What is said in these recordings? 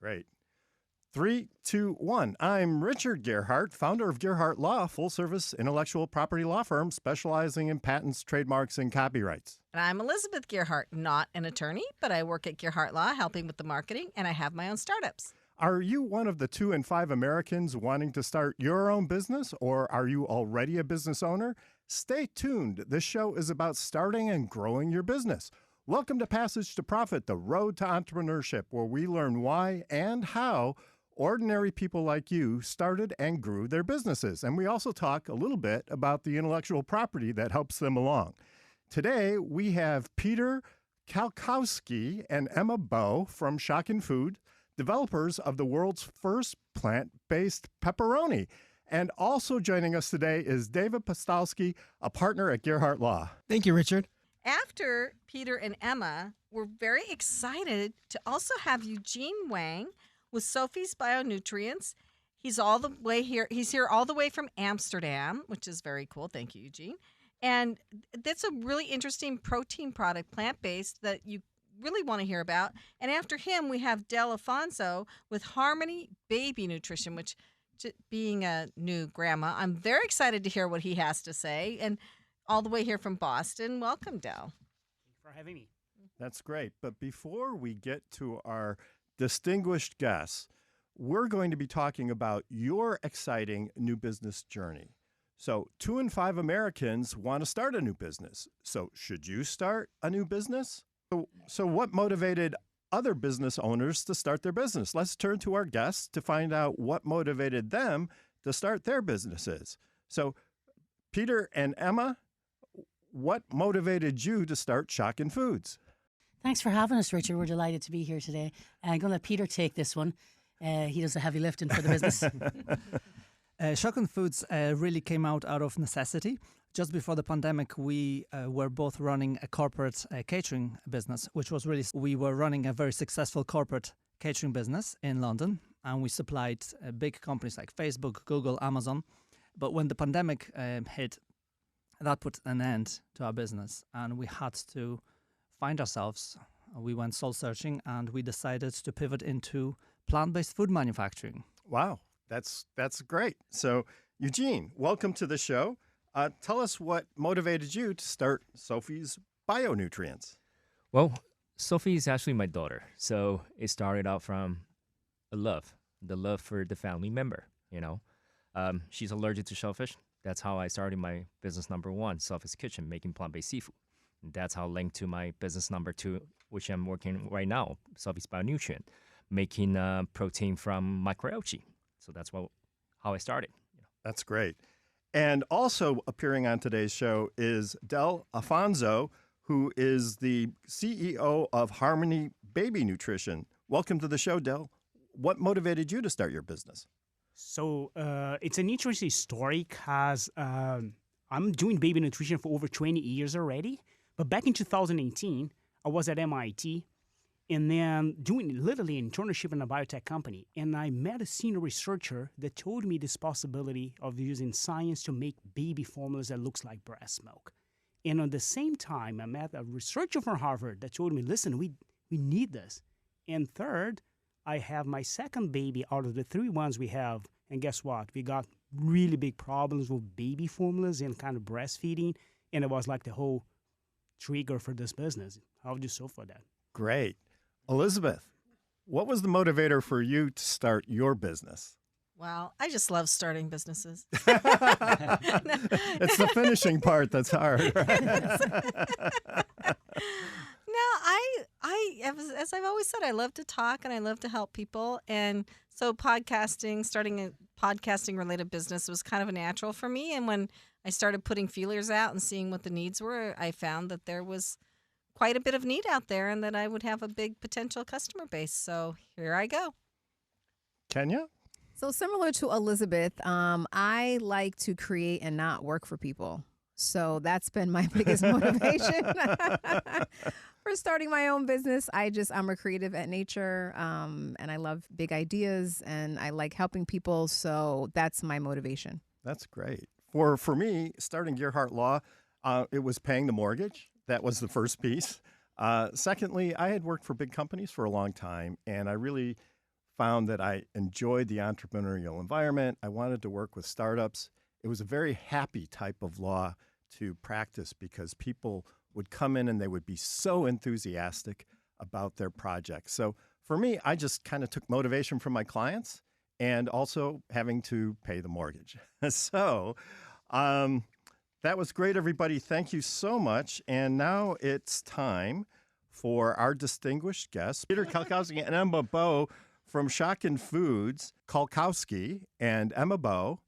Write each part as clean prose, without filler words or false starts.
Great. 3, 2, 1. I'm Richard Gearhart, founder of Gearhart Law, full-service intellectual property law firm specializing in patents, trademarks, and copyrights. And I'm Elizabeth Gearhart, not an attorney, but I work at Gearhart Law helping with the marketing, and I have my own startups. Are you one of the 2 in 5 Americans wanting to start your own business, or are you already a business owner? Stay tuned. This show is about starting and growing your business. Welcome to Passage to Profit, the road to entrepreneurship, where we learn why and how ordinary people like you started and grew their businesses. And we also talk a little bit about the intellectual property that helps them along. Today, we have Peter Kalkowski and Emma Bowe from Shocken Foods, developers of the world's first plant-based pepperoni. And also joining us today is David Postolski, a partner at Gearhart Law. Thank you, Richard. After Peter and Emma, we're very excited to also have Eugene Wang with Sophie's Bionutrients. He's all the way here. He's here all the way from Amsterdam, which is very cool. Thank you, Eugene. And that's a really interesting protein product, plant-based, that you really want to hear about. And after him, we have Afonso with Harmony Baby Nutrition, which, being a new grandma, I'm very excited to hear what he has to say. And all the way here from Boston, welcome, Del. Thank you for having me. That's great. But before we get to our distinguished guests, we're going to be talking about your exciting new business journey. So 2 in 5 Americans want to start a new business. So should you start a new business? So what motivated other business owners to start their business? Let's turn to our guests to find out what motivated them to start their businesses. So Peter and Emma, what motivated you to start Shocken Foods? Thanks for having us, Richard. We're delighted to be here today. I'm going to let Peter take this one. He does the heavy lifting for the business. Shocken Foods really came out of necessity. Just before the pandemic, we were both running a corporate catering business, which was really, we were running a very successful corporate catering business in London, and we supplied big companies like Facebook, Google, Amazon. But when the pandemic hit, that put an end to our business, and we had to find ourselves. We went soul searching, and we decided to pivot into plant-based food manufacturing. Wow, that's great. So Eugene, welcome to the show. Tell us what motivated you to start Sophie's Bionutrients. Well, Sophie is actually my daughter. So it started out from the love for the family member, you know. She's allergic to shellfish. That's how I started my business number 1, Sophie's Kitchen, making plant-based seafood. And that's how linked to my business number 2, which I'm working right now, Sophie's Bionutrient, making protein from microalgae. So that's how I started. That's great. And also appearing on today's show is Afonso, who is the CEO of Harmony Baby Nutrition. Welcome to the show, Del. What motivated you to start your business? So it's an interesting story because I'm doing baby nutrition for over 20 years already. But back in 2018, I was at MIT and then doing literally an internship in a biotech company. And I met a senior researcher that told me this possibility of using science to make baby formulas that looks like breast milk. And at the same time, I met a researcher from Harvard that told me, listen, we need this. And third, I have my second baby out of the 3 ones we have. And guess what? We got really big problems with baby formulas and kind of breastfeeding. And it was like the whole trigger for this business. How would you solve for that? Great. Elizabeth, what was the motivator for you to start your business? Well, I just love starting businesses. It's the finishing part that's hard, right? As I've always said, I love to talk and I love to help people. And so starting a podcasting-related business was kind of a natural for me. And when I started putting feelers out and seeing what the needs were, I found that there was quite a bit of need out there and that I would have a big potential customer base. So here I go. Kenya? So similar to Elizabeth, I like to create and not work for people. So that's been my biggest motivation for starting my own business. I'm a creative at nature, and I love big ideas, and I like helping people. So that's my motivation. That's great. For me, starting Gearhart Law, it was paying the mortgage. That was the first piece. Secondly, I had worked for big companies for a long time, and I really found that I enjoyed the entrepreneurial environment. I wanted to work with startups. It was a very happy type of law to practice because people would come in and they would be so enthusiastic about their projects. So for me, I just kind of took motivation from my clients and also having to pay the mortgage. So that was great, everybody. Thank you so much. And now it's time for our distinguished guests, Peter Kalkowski and Emma Bowe from Shocken Foods. Kalkowski and Emma Bowe,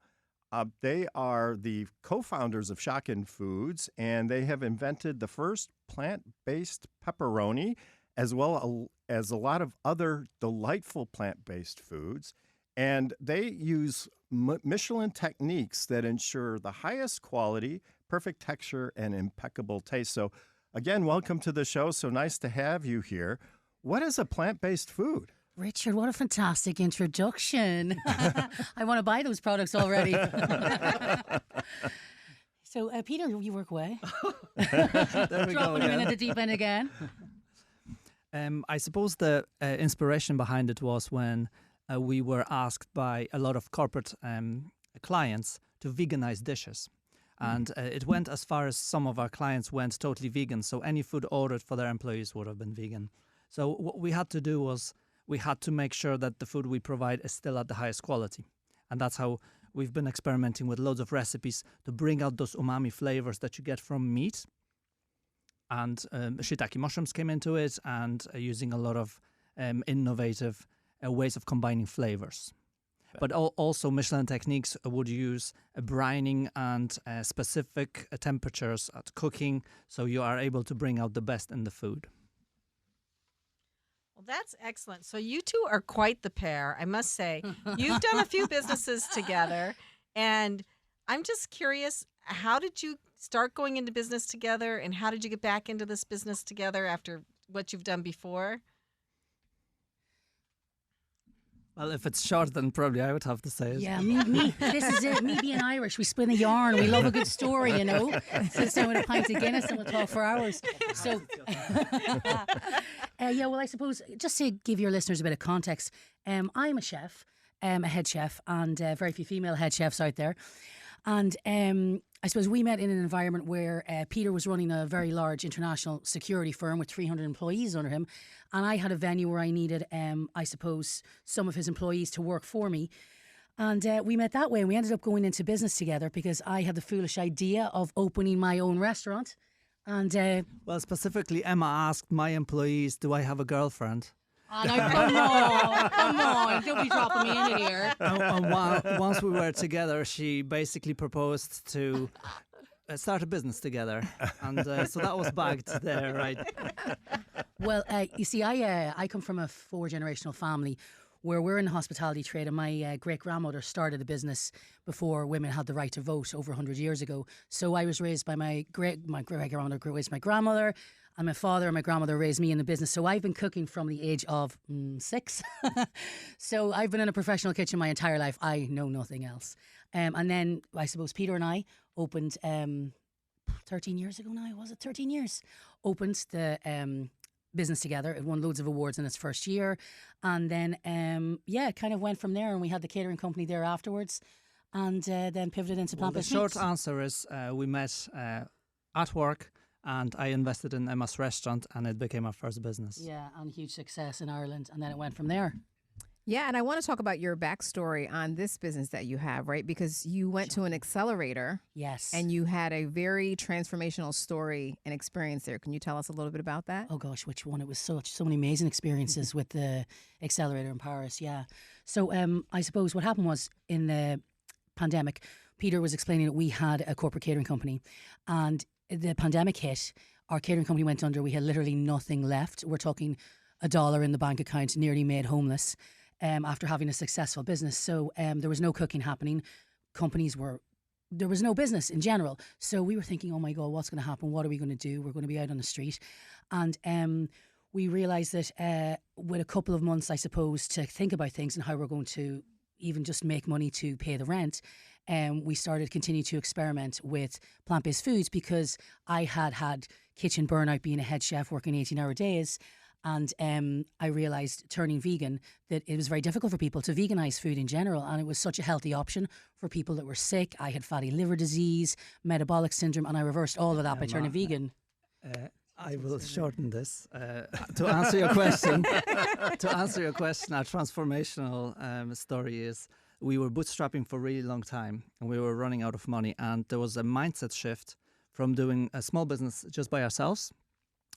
they are the co-founders of Shocken Foods, and they have invented the first plant-based pepperoni, as well as a lot of other delightful plant-based foods. And they use Michelin techniques that ensure the highest quality, perfect texture, and impeccable taste. So again, welcome to the show. So nice to have you here. What is a plant-based food? Richard, what a fantastic introduction. I want to buy those products already. So, Peter, you work away. There we go Dropping him in again. at the deep end again. I suppose the inspiration behind it was when we were asked by a lot of corporate clients to veganize dishes. And it went as far as some of our clients went totally vegan. So any food ordered for their employees would have been vegan. So what we had to do was we had to make sure that the food we provide is still at the highest quality. And that's how we've been experimenting with loads of recipes to bring out those umami flavors that you get from meat. And shiitake mushrooms came into it, and using a lot of innovative ways of combining flavors. But also Michelin techniques would use brining and specific temperatures at cooking, so you are able to bring out the best in the food. Well, that's excellent. So you two are quite the pair, I must say. You've done a few businesses together, and I'm just curious, how did you start going into business together, and how did you get back into this business together after what you've done before? Well, if it's short, then probably I would have to say it. Yeah, me. This is it. Me being Irish, we spin a yarn. We love a good story, you know. Sit down with a pint of Guinness and we'll talk for hours. So, yeah. Well, I suppose just to give your listeners a bit of context, I'm a chef, a head chef, and very few female head chefs out there. And I suppose we met in an environment where Peter was running a very large international security firm with 300 employees under him. And I had a venue where I needed, I suppose, some of his employees to work for me. And we met that way, and we ended up going into business together because I had the foolish idea of opening my own restaurant. And Well, specifically, Emma asked my employees, do I have a girlfriend? now, come on, don't be dropping me in here. And once we were together, she basically proposed to start a business together. And so that was bagged there, right? Well, you see, I come from a 4-generational family where we're in the hospitality trade, and my great-grandmother started a business before women had the right to vote over 100 years ago. So I was raised by my great-grandmother raised my grandmother, and my father and my grandmother raised me in the business. So I've been cooking from the age of 6. So I've been in a professional kitchen my entire life. I know nothing else. And then I suppose Peter and I opened 13 years ago now. Was it 13 years? Opened the business together. It won loads of awards in its first year. And then, kind of went from there. And we had the catering company there afterwards. And then pivoted into plant-based The short meats. answer is we met at work, and I invested in Emma's restaurant, and it became our first business. Yeah, and huge success in Ireland. And then it went from there. Yeah, and I want to talk about your backstory on this business that you have, right? Because you went to an accelerator. Yes. And you had a very transformational story and experience there. Can you tell us a little bit about that? Oh gosh, which one? It was so many amazing experiences with the accelerator in Paris. Yeah. So I suppose what happened was in the pandemic, Peter was explaining that we had a corporate catering company, and the pandemic hit. Our catering company went under. We had literally nothing left. We're talking $1 in the bank account, nearly made homeless. After having a successful business. So there was no cooking happening. There was no business in general. So we were thinking, oh my God, what's going to happen? What are we going to do? We're going to be out on the street. And we realised that with a couple of months, I suppose, to think about things and how we're going to even just make money to pay the rent, we started continue to experiment with plant-based foods because I had kitchen burnout being a head chef working 18-hour days. And I realized turning vegan that it was very difficult for people to veganize food in general. And it was such a healthy option for people that were sick. I had fatty liver disease, metabolic syndrome, and I reversed all of that by turning vegan. I will shorten this to answer your question. Our transformational story is we were bootstrapping for a really long time, and we were running out of money. And there was a mindset shift from doing a small business just by ourselves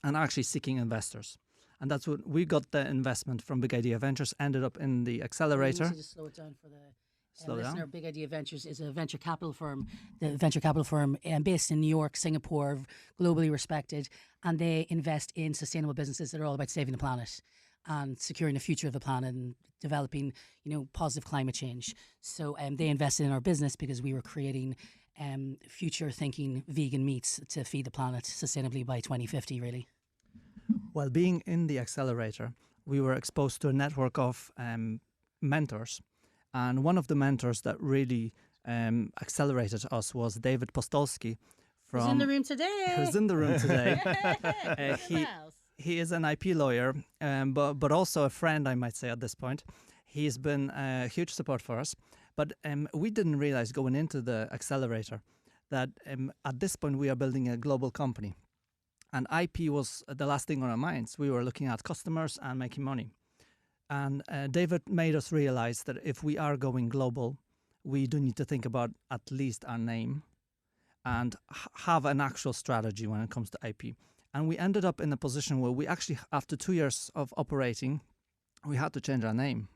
and actually seeking investors. And that's what we got. The investment from Big Idea Ventures ended up in the accelerator. You need to just slow it down for the listener. Big Idea Ventures is a venture capital firm. The venture capital firm based in New York, Singapore, globally respected, and they invest in sustainable businesses that are all about saving the planet and securing the future of the planet and developing, positive climate change. So they invested in our business because we were creating future-thinking vegan meats to feed the planet sustainably by 2050, really. While being in the accelerator, we were exposed to a network of mentors. And one of the mentors that really accelerated us was David Postolski. Who's in the room today? Who's in the room today. He is an IP lawyer, but also a friend, I might say, at this point. He's been a huge support for us. But we didn't realize going into the accelerator that at this point we are building a global company. And IP was the last thing on our minds. We were looking at customers and making money. And David made us realize that if we are going global, we do need to think about at least our name and have an actual strategy when it comes to IP. And we ended up in a position where we actually, after 2 years of operating, we had to change our name.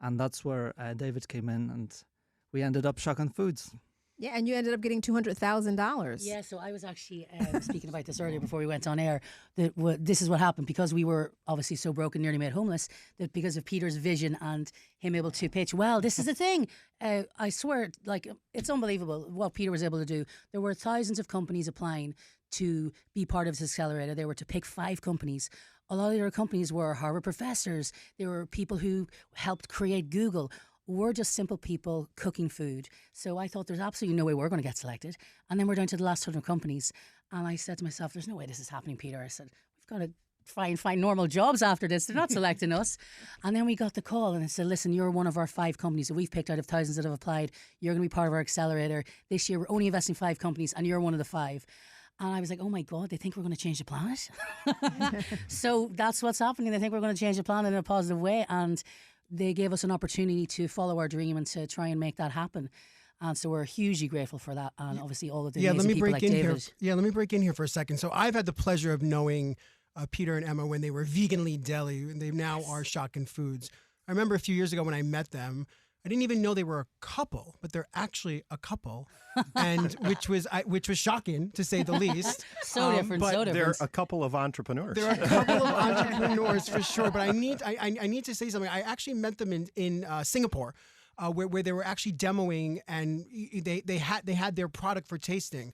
And that's where David came in, and we ended up Shocken Foods. Yeah, and you ended up getting $200,000. Yeah, so I was actually speaking about this earlier before we went on air. This is what happened because we were obviously so broken, nearly made homeless, that because of Peter's vision and him able to pitch, well, this is the thing. I swear, it's unbelievable what Peter was able to do. There were thousands of companies applying to be part of this accelerator. They were to pick 5 companies. A lot of the other companies were Harvard professors. There were people who helped create Google. We're just simple people cooking food. So I thought there's absolutely no way we're going to get selected. And then we're down to the last 100 companies. And I said to myself, there's no way this is happening, Peter. I said, we've got to try and find normal jobs after this. They're not selecting us. And then we got the call and it said, listen, you're one of our 5 companies that we've picked out of thousands that have applied. You're going to be part of our accelerator. This year, we're only investing 5 companies and you're one of the 5. And I was like, oh my God, they think we're going to change the planet? So that's what's happening. They think we're going to change the planet in a positive way. And they gave us an opportunity to follow our dream and to try and make that happen. And so we're hugely grateful for that. And obviously all of the amazing people like David. Let me break in here for a second. So I've had the pleasure of knowing Peter and Emma when they were Veganly Deli, and they now are Shocken Foods. I remember a few years ago when I met them, I didn't even know they were a couple, but they're actually a couple, and which was shocking to say the least. So different. They're a couple of entrepreneurs. They're a couple of entrepreneurs for sure. But I need to say something. I actually met them in Singapore, where they were actually demoing, and they had their product for tasting.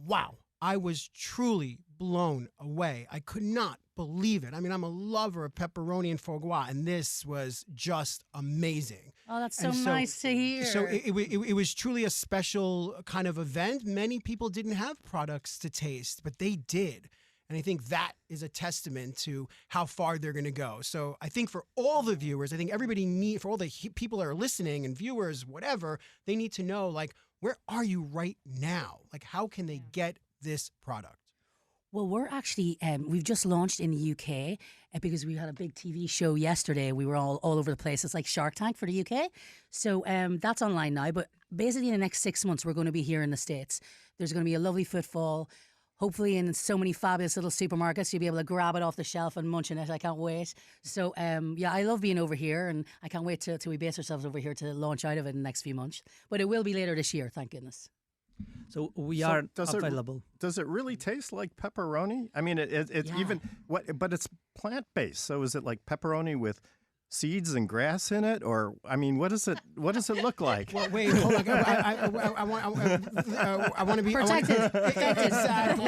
Wow, I was truly blown away. I could not believe it. I mean, I'm a lover of pepperoni and foie gras, and this was just amazing. Oh, that's so nice to hear. So it was truly a special kind of event. Many people didn't have products to taste, but they did. And I think that is a testament to how far they're going to go. So I think for all the viewers, I think for all the people that are listening and viewers, whatever, they need to know, where are you right now? How can they get this product? Well, we're actually, we've just launched in the UK because we had a big TV show yesterday. We were all over the place. It's like Shark Tank for the UK. So that's online now. But basically in the next 6 months, we're going to be here in the States. There's going to be a lovely footfall. Hopefully in so many fabulous little supermarkets, you'll be able to grab it off the shelf and munch on it. I can't wait. So, I love being over here, and I can't wait till we base ourselves over here to launch out of it in the next few months. But it will be later this year, thank goodness. So we are available. Does it really taste like pepperoni? I mean, it's even but it's plant-based. So is it like pepperoni with seeds and grass in it, or I mean, what does it look like? Well, wait, hold on. I want to be protected. Exactly.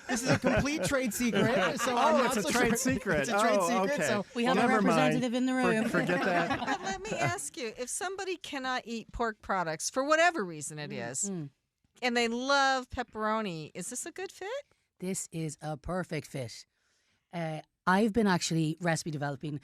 This is a complete trade secret. So it's a trade secret. It's a trade secret. Okay. So we have a representative in the room. Forget that. But let me ask you: if somebody cannot eat pork products for whatever reason it is, and they love pepperoni, is this a good fit? This is a perfect fit. I've been actually recipe developing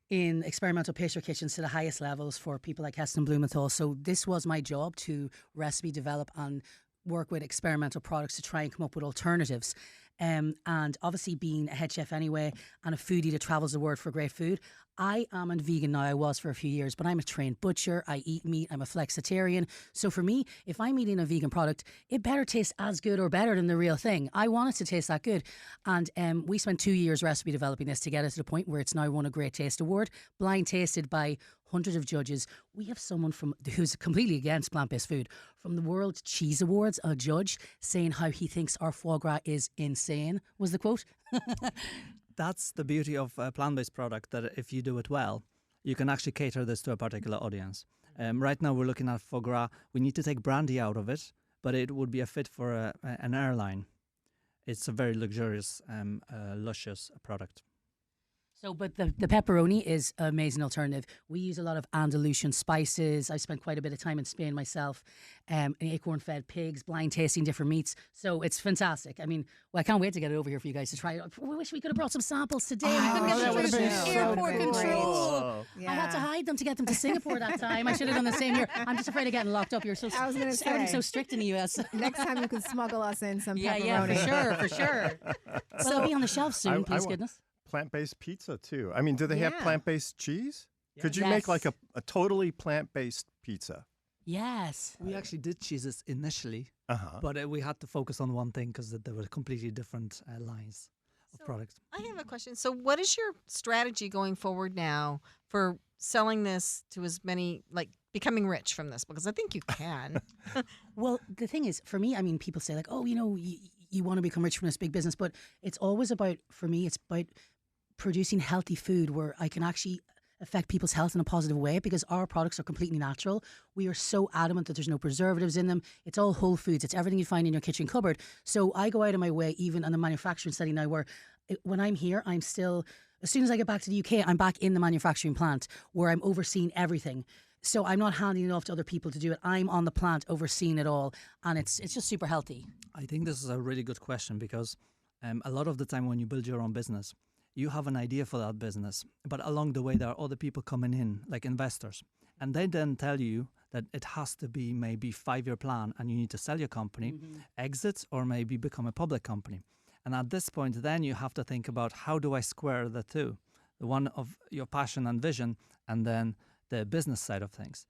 in experimental pastry kitchens to the highest levels for people like Heston Blumenthal. So this was my job, to recipe develop and work with experimental products to try and come up with alternatives. And obviously, being a head chef anyway and a foodie that travels the world for great food, I am a vegan now. I was for a few years, but I'm a trained butcher. I eat meat. I'm a flexitarian. So for me, if I'm eating a vegan product, it better taste as good or better than the real thing. I want it to taste that good. And we spent 2 years recipe developing this to get us to the point where it's now won a Great Taste Award, blind tasted by hundreds of judges. We have someone who's completely against plant-based food from the World Cheese Awards, a judge, saying how he thinks our foie gras is insane, was the quote. That's the beauty of a plant-based product, that if you do it well, you can actually cater this to a particular audience. Right now we're looking at foie gras. We need to take brandy out of it, but it would be a fit for an airline. It's a very luxurious, luscious product. So, but the pepperoni is an amazing alternative. We use a lot of Andalusian spices. I spent quite a bit of time in Spain myself, acorn-fed pigs, blind tasting different meats. So it's fantastic. I mean, well, I can't wait to get it over here for you guys to try it. I wish we could have brought some samples today. We couldn't get that would have been the so airport cool. control. Yeah. I had to hide them to get them to Singapore that time. I should have done the same here. I'm just afraid of getting locked up. You're so I was gonna already say. so strict in the US. Next time you can smuggle us in some Yeah, pepperoni. for sure. Well, it'll be on the shelf soon, I please want- goodness. Plant-based pizza too. I mean, do they have Yeah. plant-based cheese? Could you make like Yes. a totally plant-based pizza? Yes. We actually did cheeses initially, Uh-huh. but we had to focus on one thing because there were completely different lines of So, products. I have a question. So, what is your strategy going forward now for selling this to as many, like becoming rich from this? Because I think you can. Well, the thing is, for me, I mean, people say like, oh, you want to become rich from this big business, but it's always about, for me, it's about producing healthy food where I can actually affect people's health in a positive way, because our products are completely natural. We are so adamant that there's no preservatives in them. It's all whole foods. It's everything you find in your kitchen cupboard. So I go out of my way, even in the manufacturing setting now, where when I'm here, I'm still, as soon as I get back to the UK, I'm back in the manufacturing plant where I'm overseeing everything. So I'm not handing it off to other people to do it. I'm on the plant overseeing it all, and it's just super healthy. I think this is a really good question because a lot of the time when you build your own business, you have an idea for that business, but along the way there are other people coming in, like investors, and they then tell you that it has to be maybe 5-year plan and you need to sell your company, exit, or maybe become a public company. And at this point, then you have to think about, how do I square the two? The one of your passion and vision, and then the business side of things.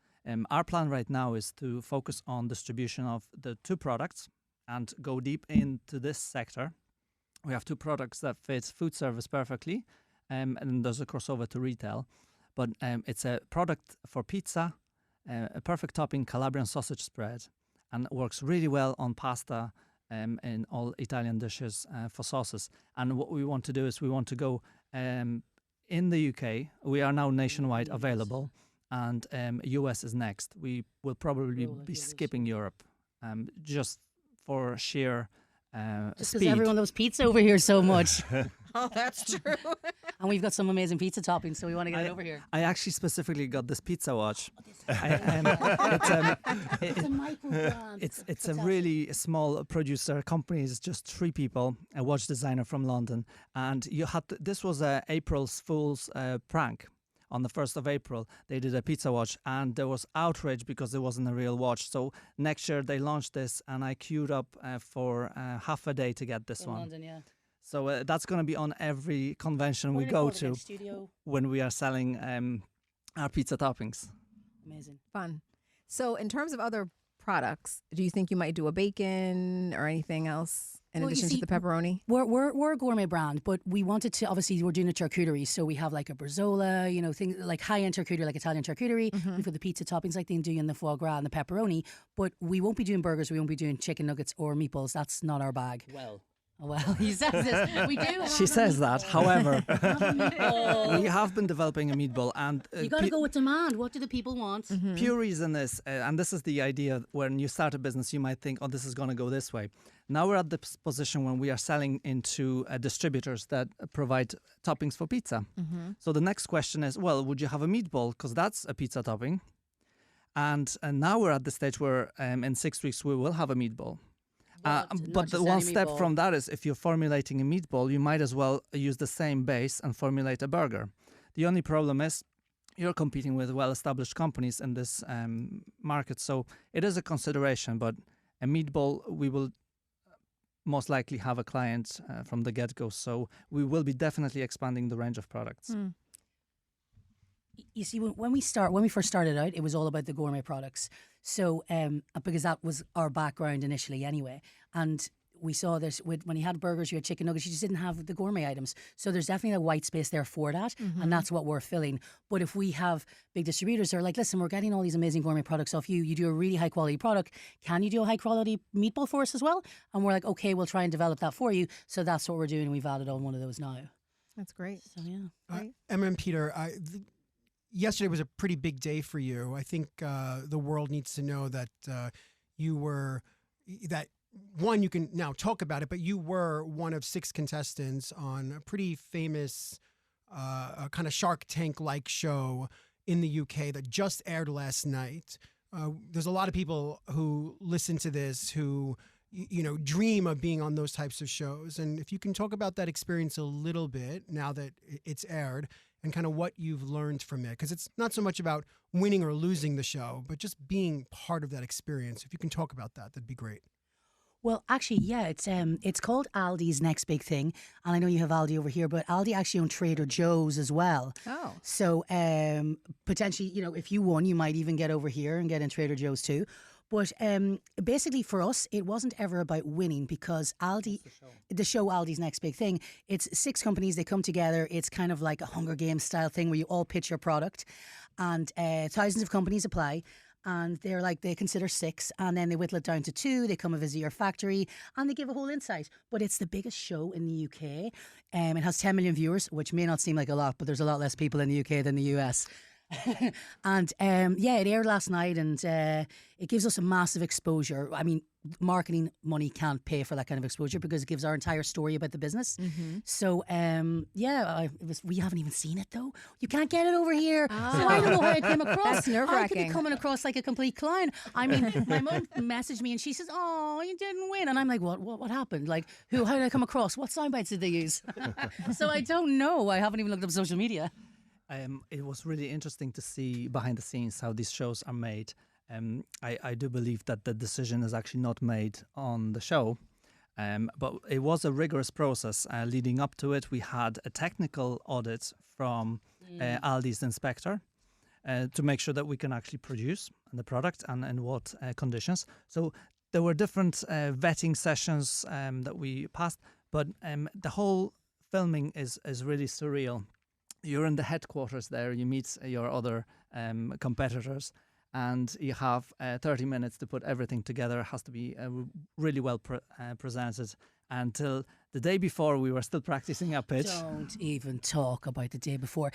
Our plan right now is to focus on distribution of the 2 products and go deep into this sector. We have 2 products that fit food service perfectly, and there's a crossover to retail. But it's a product for pizza, a perfect topping Calabrian sausage spread, and it works really well on pasta and all Italian dishes for sauces. And what we want to do is we want to go in the UK. We are now nationwide available, and US is next. We will probably be skipping Europe just for sheer Just speed. because everyone loves pizza over here so much. Oh, that's true. And we've got some amazing pizza toppings, so we want to get it over here. I actually specifically got this pizza watch. It's a micro brand. It's a really small producer company. It's just 3 people, a watch designer from London, and this was a April's Fool's prank. On the 1st of April, they did a pizza watch, and there was outrage because it wasn't a real watch. So next year they launched this, and I queued up for half a day to get this In one. London, yeah. So that's going to be on every convention we go to Studio. when we are selling our pizza toppings. Amazing. Fun. So, in terms of other products, do you think you might do a bacon or anything else in Well, you addition see, to the pepperoni? We're a gourmet brand, but we wanted to, obviously we're doing a charcuterie, so we have like a bresaola, things like high-end charcuterie, like Italian charcuterie. We've got the pizza toppings like they do in the foie gras and the pepperoni, but we won't be doing burgers, we won't be doing chicken nuggets or meatballs. That's not our bag. Well, he says this. We do. She says that. However, Meatball. we have been developing a meatball, and You got to go with demand. What do the people want? pure reason is, and this is the idea, when you start a business, you might think, oh, this is going to go this way. Now we're at the position when we are selling into distributors that provide toppings for pizza. So the next question is, well, would you have a meatball? Because that's a pizza topping. And now we're at the stage where in 6 weeks we will have a meatball. not But just one any step meatball. from that is if you're formulating a meatball, you might as well use the same base and formulate a burger. The only problem is you're competing with well-established companies in this market, so it is a consideration. But a meatball, we will most likely have a client from the get-go, so we will be definitely expanding the range of products. You see, when we first started out, it was all about the gourmet products. So, because that was our background initially, anyway, and we saw that when you had burgers, you had chicken nuggets, you just didn't have the gourmet items. So there's definitely a white space there for that, and that's what we're filling. But if we have big distributors who are like, listen, we're getting all these amazing gourmet products off you. You do a really high quality product. Can you do a high quality meatball for us as well? And we're like, okay, we'll try and develop that for you. So that's what we're doing. We've added on one of those now. That's great. So yeah. Emma and Peter, yesterday was a pretty big day for you. I think the world needs to know that one, you can now talk about it, but you were one of 6 contestants on a pretty famous kind of Shark Tank-like show in the UK that just aired last night. There's a lot of people who listen to this who dream of being on those types of shows. And if you can talk about that experience a little bit now that it's aired and kind of what you've learned from it, because it's not so much about winning or losing the show, but just being part of that experience. If you can talk about that, that'd be great. Well, actually, yeah, it's called Aldi's Next Big Thing, and I know you have Aldi over here, but Aldi actually own Trader Joe's as well. Oh, So potentially, if you won, you might even get over here and get in Trader Joe's too. But basically, for us, it wasn't ever about winning because Aldi, the show Aldi's Next Big Thing, it's 6 companies. They come together. It's kind of like a Hunger Games style thing where you all pitch your product, and thousands of companies apply. And they consider 6, and then they whittle it down to 2. They come and visit your factory, and they give a whole insight. But it's the biggest show in the UK. It has 10 million viewers, which may not seem like a lot, but there's a lot less people in the UK than the US. And it aired last night, and it gives us a massive exposure. I mean, marketing money can't pay for that kind of exposure because it gives our entire story about the business. So we haven't even seen it though. You can't get it over here, so I don't know how it came across. That's I could be nerve-wracking. coming across like a complete clown. I mean, my mum messaged me and she says, "Oh, you didn't win," and I'm like, "What happened? Like, how did I come across? What sound bites did they use?" So I don't know. I haven't even looked up social media. It was really interesting to see behind the scenes how these shows are made. I do believe that the decision is actually not made on the show, but it was a rigorous process leading up to it. We had a technical audit from Aldi's inspector to make sure that we can actually produce the product and in what conditions. So there were different vetting sessions that we passed, but the whole filming is really surreal. You're in the headquarters there, you meet your other competitors, and you have 30 minutes to put everything together. It has to be really well presented. Until the day before, we were still practicing our pitch. Don't even talk about the day before.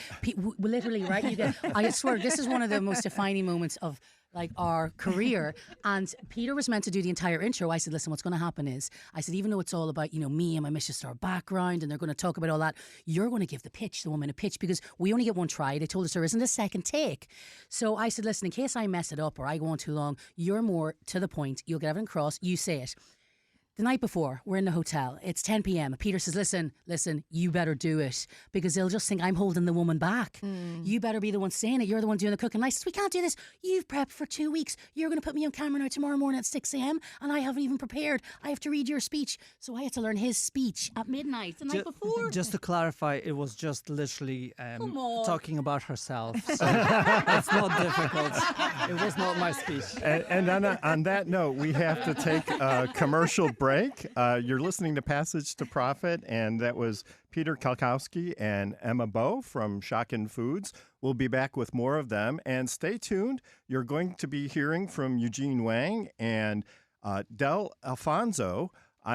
Literally, right? I swear, this is one of the most defining moments of like our career. And Peter was meant to do the entire intro. I said, listen, what's going to happen is, I said, even though it's all about, me and my Michelin star background, and they're going to talk about all that, you're going to give the woman a pitch, because we only get one try. They told us there isn't a second take. So I said, listen, in case I mess it up or I go on too long, you're more to the point. You'll get everything across. You say it. The night before, we're in the hotel. It's 10 p.m. Peter says, listen, you better do it, because they'll just think I'm holding the woman back. You better be the one saying it. You're the one doing the cooking. And I says, we can't do this. You've prepped for 2 weeks. You're going to put me on camera now tomorrow morning at 6 a.m. and I haven't even prepared. I have to read your speech. So I had to learn his speech at midnight the night before. Just to clarify, it was just literally talking about herself. So it's not difficult. It was not my speech. And on that note, we have to take a commercial break. You're listening to Passage to Profit, and that was Peter Kalkowski and Emma Bowe from Shocken Foods. We'll be back with more of them, and stay tuned. You're going to be hearing from Eugene Wang and Del Afonso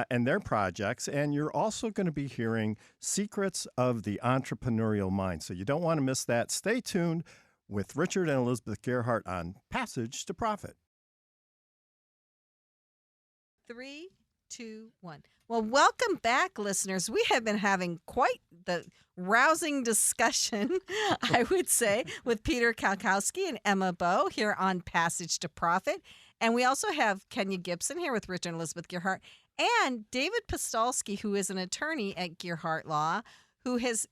and their projects, and you're also going to be hearing secrets of the entrepreneurial mind. So you don't want to miss that. Stay tuned with Richard and Elizabeth Gearhart on Passage to Profit. 3, 2, 1. Well, welcome back, listeners. We have been having quite the rousing discussion, I would say, with Peter Kalkowski and Emma Bowe here on Passage to Profit. And we also have Kenya Gipson here with Richard and Elizabeth Gearhart. And David Postolski, who is an attorney at Gearhart Law, who has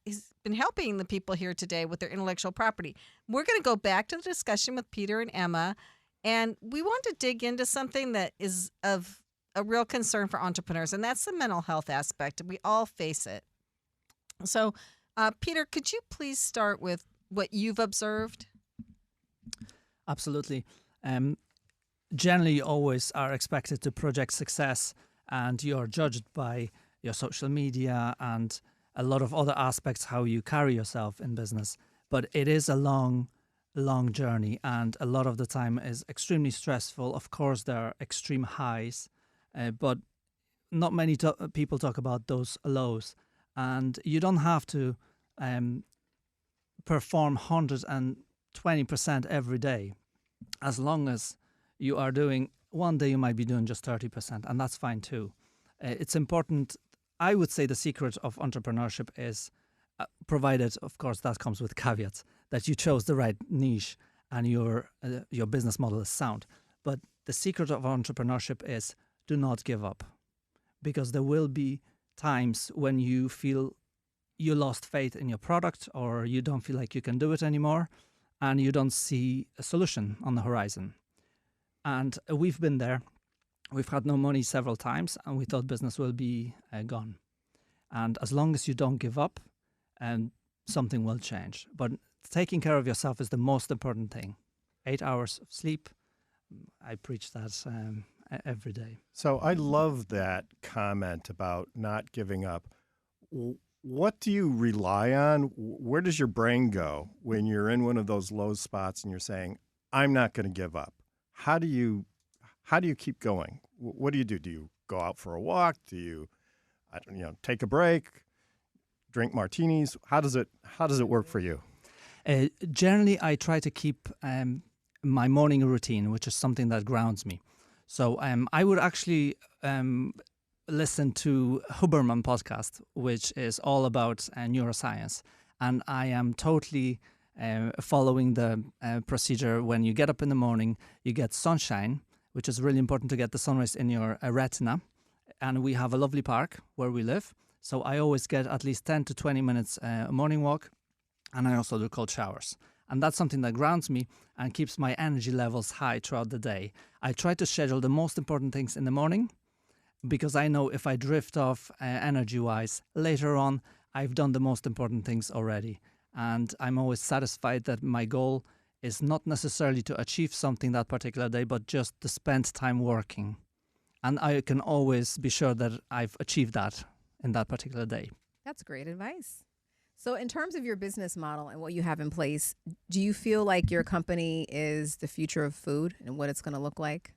been helping the people here today with their intellectual property. We're going to go back to the discussion with Peter and Emma, and we want to dig into something that is of a real concern for entrepreneurs, and that's the mental health aspect. We all face it. So, Peter, could you please start with what you've observed? Absolutely. Generally, you always are expected to project success, and you're judged by your social media and a lot of other aspects, how you carry yourself in business. But it is a long journey, and a lot of the time is extremely stressful. Of course, there are extreme highs, but not many people talk about those lows. And you don't have to perform 120% every day. As long as you are doing, one day you might be doing just 30%, and that's fine too. It's important. I would say the secret of entrepreneurship is, provided, of course, that comes with caveats, that you chose the right niche and your business model is sound. But the secret of entrepreneurship is do not give up, because there will be times when you feel you lost faith in your product, or you don't feel like you can do it anymore, and you don't see a solution on the horizon. And we've been there. We've had no money several times, and we thought business will be gone. And as long as you don't give up, something will change. But taking care of yourself is the most important thing. 8 hours of sleep, I preach that every day. So I love that comment about not giving up. What do you rely on? Where does your brain go when you're in one of those low spots and you're saying, I'm not going to give up? How do you keep going? What do you do? Do you go out for a walk? Do you, take a break, drink martinis? How does it work for you? Generally, I try to keep my morning routine, which is something that grounds me. So I would actually listen to Huberman podcast, which is all about neuroscience, and I am totally following the procedure. When you get up in the morning, you get sunshine, which is really important to get the sunrise in your retina. And we have a lovely park where we live. So I always get at least 10 to 20 minutes morning walk. And I also do cold showers. And that's something that grounds me and keeps my energy levels high throughout the day. I try to schedule the most important things in the morning, because I know if I drift off energy-wise, later on, I've done the most important things already. And I'm always satisfied that my goal is not necessarily to achieve something that particular day, but just to spend time working. And I can always be sure that I've achieved that in that particular day. That's great advice. So in terms of your business model and what you have in place, do you feel like your company is the future of food and what it's going to look like?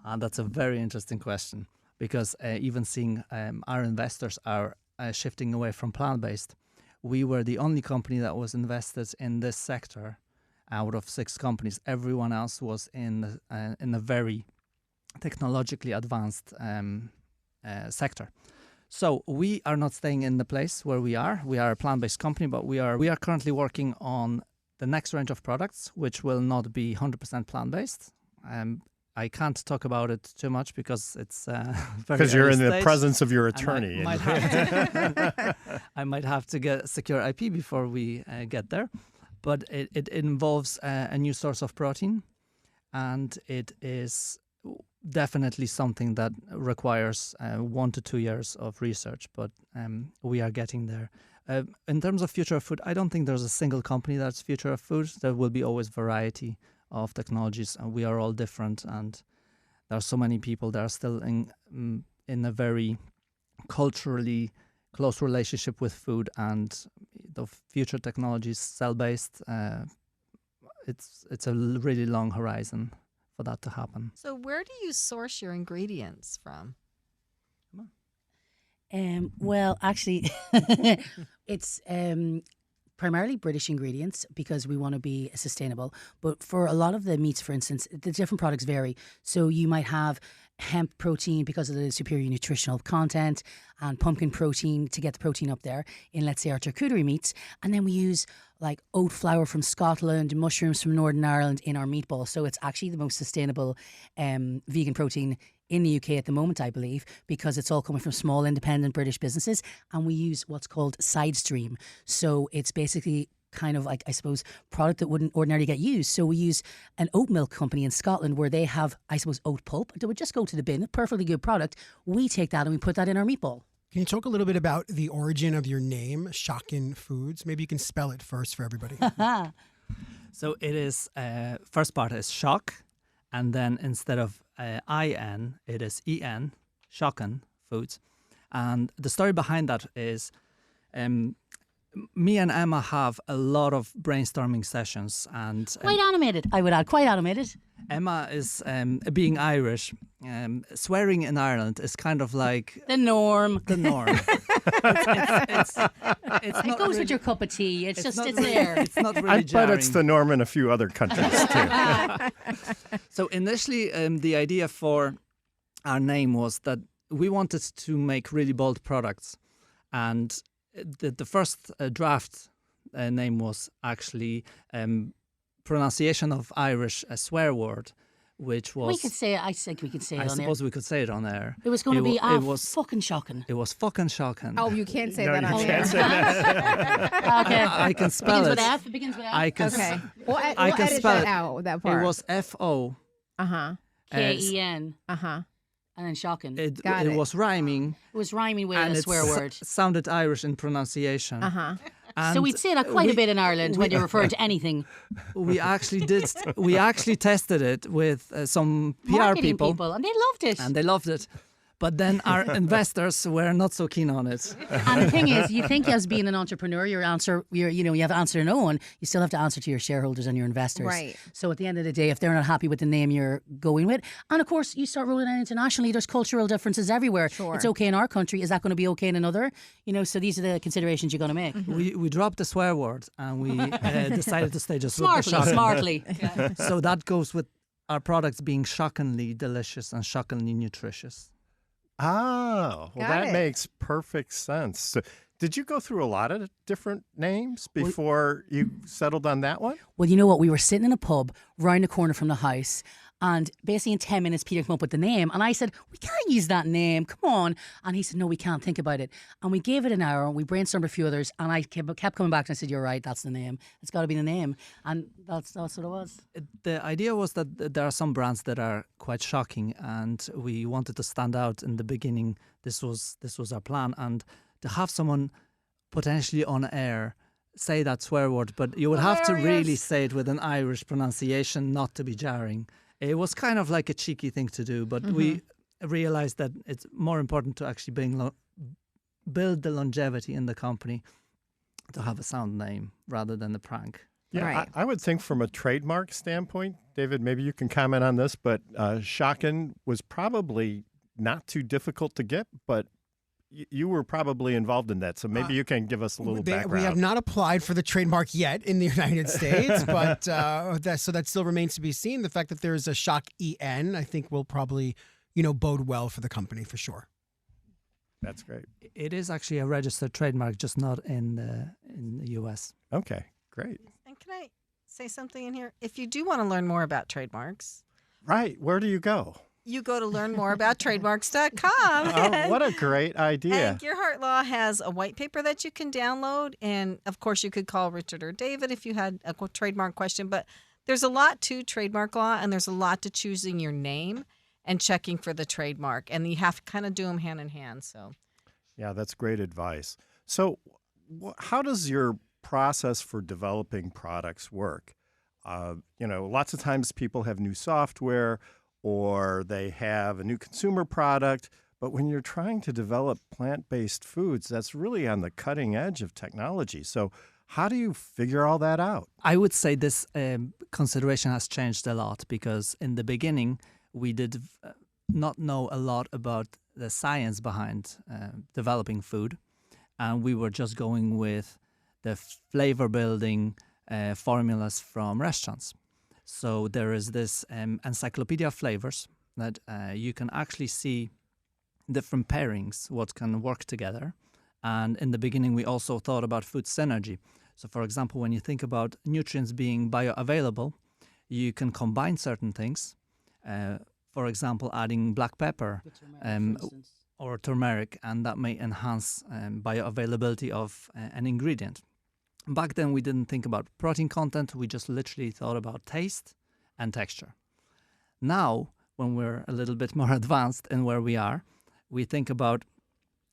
And that's a very interesting question, because even seeing our investors are shifting away from plant-based, we were the only company that was invested in this sector out of 6 companies. Everyone else was in a very technologically advanced sector. So we are not staying in the place where we are. We are a plant-based company, but we are currently working on the next range of products, which will not be 100% plant-based. I can't talk about it too much because it's very because you're in stage. the presence of your attorney. I might have to secure IP before we get there. But it involves a new source of protein, and it is definitely something that requires 1 to 2 years of research, but we are getting there. In terms of future of food, I don't think there's a single company that's future of food. There will be always variety of technologies, and we are all different, and there are so many people that are still in a very culturally close relationship with food, and the future technologies, cell-based, it's a really long horizon for that to happen. So where do you source your ingredients from? Well, actually, it's primarily British ingredients because we want to be sustainable. But for a lot of the meats, for instance, the different products vary. So you might have hemp protein because of the superior nutritional content, and pumpkin protein to get the protein up there in, let's say, our charcuterie meats. And then we use like oat flour from Scotland, mushrooms from Northern Ireland in our meatballs. So it's actually the most sustainable vegan protein in the UK at the moment, I believe, because it's all coming from small independent British businesses. And we use what's called side stream. So it's basically kind of like, I suppose, product that wouldn't ordinarily get used. So we use an oat milk company in Scotland where they have, I suppose, oat pulp that would just go to the bin, a perfectly good product. We take that and we put that in our meatball. Can you talk a little bit about the origin of your name, Shocken Foods? Maybe you can spell it first for everybody. So it is, first part is shock, and then instead of I-N, it is E-N, Shocken Foods. And the story behind that is me and Emma have a lot of brainstorming sessions. And Quite animated, I would add, quite animated. Emma is, being Irish, swearing in Ireland is kind of like The norm. the norm. It's It not goes really, with your cup of tea. It's just, not it's really- there. It's not really I bet it's jarring. the norm in a few other countries too. So initially, the idea for our name was that we wanted to make really bold products, and the first draft name was actually pronunciation of Irish swear word, which was. We could say it. I think we could say it I on there. suppose we could say it on air. It was going to be it was fucking shocking. It was fucking shocking. Oh, you can't say No, that you on can't air. say that. Okay. I can spell Begins with it. F. It begins with F. I can. Okay. We'll, I we'll can edit spell that it. out, that part. It was F-O. Uh-huh. K-E-N. Uh-huh. And then shocking. It Got it. was rhyming. It was rhyming with and a it swear word. sounded Irish in pronunciation. Uh-huh. So And we'd say that quite a we- bit in Ireland when you're referring to anything. We actually did. We actually tested it with some PR Marketing people, and they loved it. and they loved it. But then our investors were not so keen on it. And the thing is, you think as being an entrepreneur, you have to answer no one. You still have to answer to your shareholders and your investors. Right. So at the end of the day, if they're not happy with the name you're going with, and of course you start rolling out internationally, there's cultural differences everywhere. Sure. It's okay in our country. Is that going to be okay in another? So these are the considerations you're going to make. We dropped the swear word and we decided to stay just with the Smartly, shocking. smartly. So that goes with our products being shockingly delicious and shockingly nutritious. Oh, well, Got that it. makes perfect sense. So, did you go through a lot of different names before you settled on that one? Well, you know what? We were sitting in a pub round the corner from the house, and basically in 10 minutes, Peter came up with the name. And I said, we can't use that name. Come on. And he said, no, we can't. Think about it. And we gave it an hour, and we brainstormed a few others. And I kept coming back, and I said, you're right. That's the name. It's got to be the name. And that's what it was. The idea was that there are some brands that are quite shocking, and we wanted to stand out in the beginning. This was our plan, and to have someone potentially on air say that swear word, but you would have to really say it with an Irish pronunciation, not to be jarring. It was kind of like a cheeky thing to do, but we realized that it's more important to actually build the longevity in the company to have a sound name rather than the prank. Yeah, Right. I would think from a trademark standpoint, David, maybe you can comment on this, but Shocken was probably not too difficult to get, but you were probably involved in that, so maybe you can give us a little background. We have not applied for the trademark yet in the United States, but so that still remains to be seen. The fact that there is a Shock EN, I think, will probably, bode well for the company for sure. That's great. It is actually a registered trademark, just not in the US. Okay, great. And can I say something in here? If you do want to learn more about trademarks, Right, where do you go? you go to learn more about trademarks.com. Oh, what a great idea. And Gearhart Law has a white paper that you can download. And of course, you could call Richard or David if you had a trademark question. But there's a lot to trademark law, and there's a lot to choosing your name and checking for the trademark. And you have to kind of do them hand in hand. So, Yeah, that's great advice. So how does your process for developing products work? Lots of times people have new software or they have a new consumer product, but when you're trying to develop plant-based foods, that's really on the cutting edge of technology. So how do you figure all that out? I would say this consideration has changed a lot, because in the beginning, we did not know a lot about the science behind developing food. And we were just going with the flavor building formulas from restaurants. So there is this encyclopedia of flavors that you can actually see different pairings, what can work together. And in the beginning, we also thought about food synergy. So, for example, when you think about nutrients being bioavailable, you can combine certain things. For example, adding black pepper or turmeric, and that may enhance bioavailability of an ingredient. Back then, we didn't think about protein content. We just literally thought about taste and texture. Now, when we're a little bit more advanced in where we are, we think about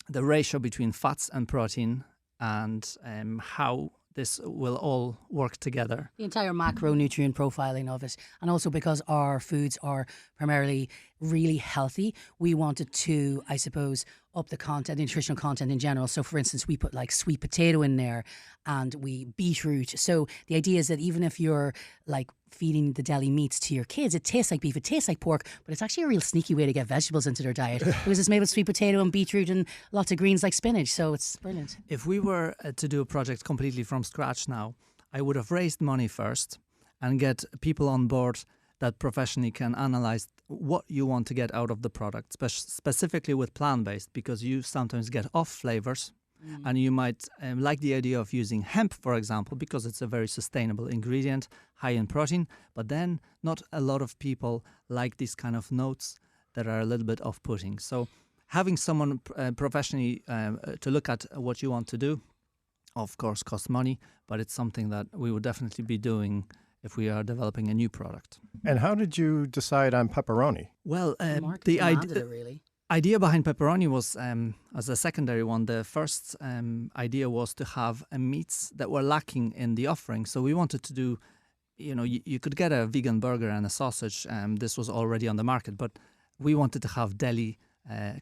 the ratio between fats and protein and how this will all work together. The entire macronutrient profiling of it. And also because our foods are primarily really healthy, we wanted to, I suppose, up the content, nutritional content in general. So for instance, we put like sweet potato in there and we beetroot. So the idea is that even if you're like feeding the deli meats to your kids, it tastes like beef, it tastes like pork, but it's actually a real sneaky way to get vegetables into their diet because it's made with sweet potato and beetroot and lots of greens like spinach. So it's brilliant. If we were to do a project completely from scratch now, I would have raised money first and get people on board that professionally can analyze what you want to get out of the product, specifically with plant-based, because you sometimes get off flavors. And you might like the idea of using hemp, for example, because it's a very sustainable ingredient, high in protein. But then not a lot of people like these kind of notes that are a little bit off-putting. So having someone professionally to look at what you want to do, of course, costs money, but it's something that we would definitely be doing if we are developing a new product. And how did you decide on pepperoni? Well, the idea behind pepperoni was, as a secondary one, the first idea was to have meats that were lacking in the offering. So we wanted to do, you could get a vegan burger and a sausage. This was already on the market, but we wanted to have deli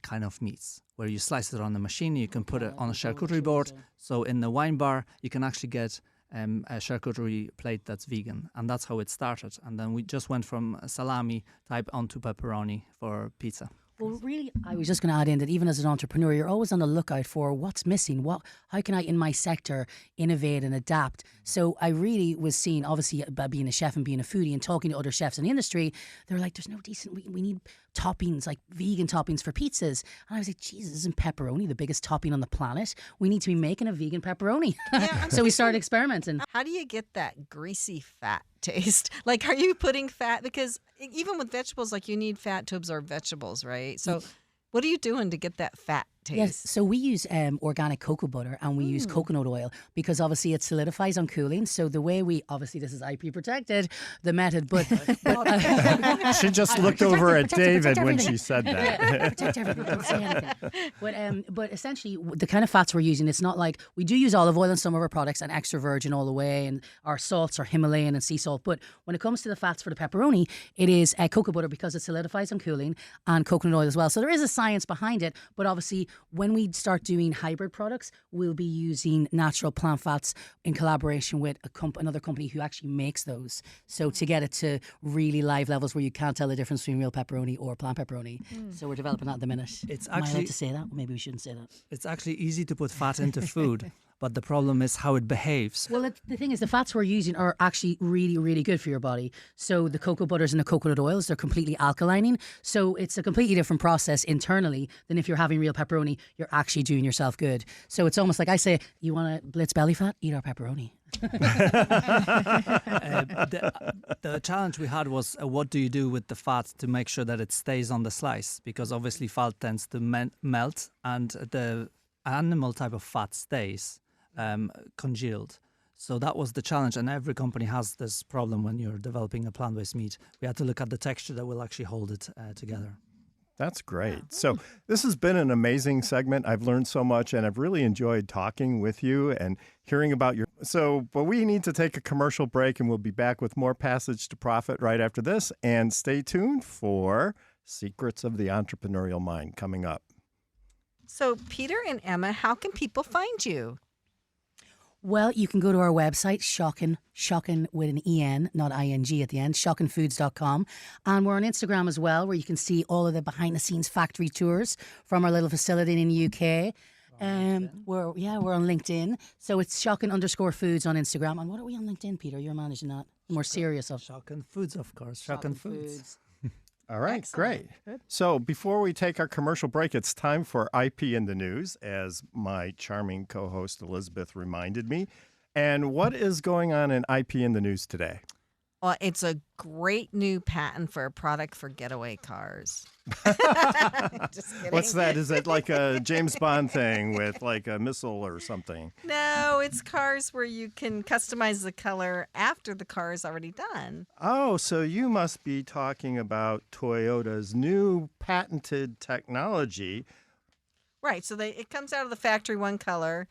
kind of meats where you slice it on the machine, you can put it on a charcuterie board. So in the wine bar, you can actually get a charcuterie plate that's vegan, and that's how it started. And then we just went from salami type onto pepperoni for pizza. Well, really, I was just going to add in that even as an entrepreneur, you're always on the lookout for what's missing. How can I, in my sector, innovate and adapt? So I really was seeing, obviously, by being a chef and being a foodie and talking to other chefs in the industry, they're like, there's no decent, we need toppings, like vegan toppings for pizzas. And I was like, Jesus, isn't pepperoni the biggest topping on the planet? We need to be making a vegan pepperoni. Yeah, so we started experimenting. How do you get that greasy fat taste? Like, are you putting fat? Because even with vegetables, like you need fat to absorb vegetables, right? So what are you doing to get that fat taste? Yes, so we use organic cocoa butter and we use coconut oil because obviously it solidifies on cooling. So the way obviously this is IP protected, the method, but... She just looked over at David when she said that. Protect everything, don't say anything. But essentially the kind of fats we're using, it's not like, we do use olive oil in some of our products and extra virgin all the way, and our salts are Himalayan and sea salt. But when it comes to the fats for the pepperoni, it is cocoa butter because it solidifies on cooling, and coconut oil as well. So there is a science behind it, but obviously when we start doing hybrid products, we'll be using natural plant fats in collaboration with another company who actually makes those. So to get it to really live levels where you can't tell the difference between real pepperoni or plant pepperoni. So we're developing that at the minute. It's Am I actually allowed to say that? Maybe we shouldn't say that. It's actually easy to put fat into food, but the problem is how it behaves. Well, the thing is, the fats we're using are actually really, really good for your body. So the cocoa butters and the coconut oils, they're completely alkalining. So it's a completely different process internally than if you're having real pepperoni. You're actually doing yourself good. So it's almost like I say, you want to blitz belly fat? Eat our pepperoni. The challenge we had was what do you do with the fat to make sure that it stays on the slice? Because obviously fat tends to melt and the animal type of fat stays congealed. So that was the challenge, and every company has this problem when you're developing a plant-based meat. We had to look at the texture that will actually hold it together. That's great. So this has been an amazing segment. I've learned so much, and I've really enjoyed talking with you and hearing about your... But we need to take a commercial break, and we'll be back with more Passage to Profit right after this. And stay tuned for Secrets of the Entrepreneurial Mind coming up. So Peter and Emma, how can people find you? Well, you can go to our website, Shocken with an E-N, not I-N-G at the end, shockenfoods.com. And we're on Instagram as well, where you can see all of the behind-the-scenes factory tours from our little facility in the UK. We're on LinkedIn. So it's Shocken_foods on Instagram. And what are we on LinkedIn, Peter? You're managing that. More serious of Shocken Foods, of course. Shocken Foods. All right, Excellent. great. So before we take our commercial break, it's time for IP in the News, as my charming co-host Elizabeth reminded me. And what is going on in IP in the News today? Well, it's a great new patent for a product for getaway cars. Just kidding. What's that? Is it like a James Bond thing with like a missile or something? No, it's cars where you can customize the color after the car is already done. Oh, so you must be talking about Toyota's new patented technology. Right. So it comes out of the factory one color,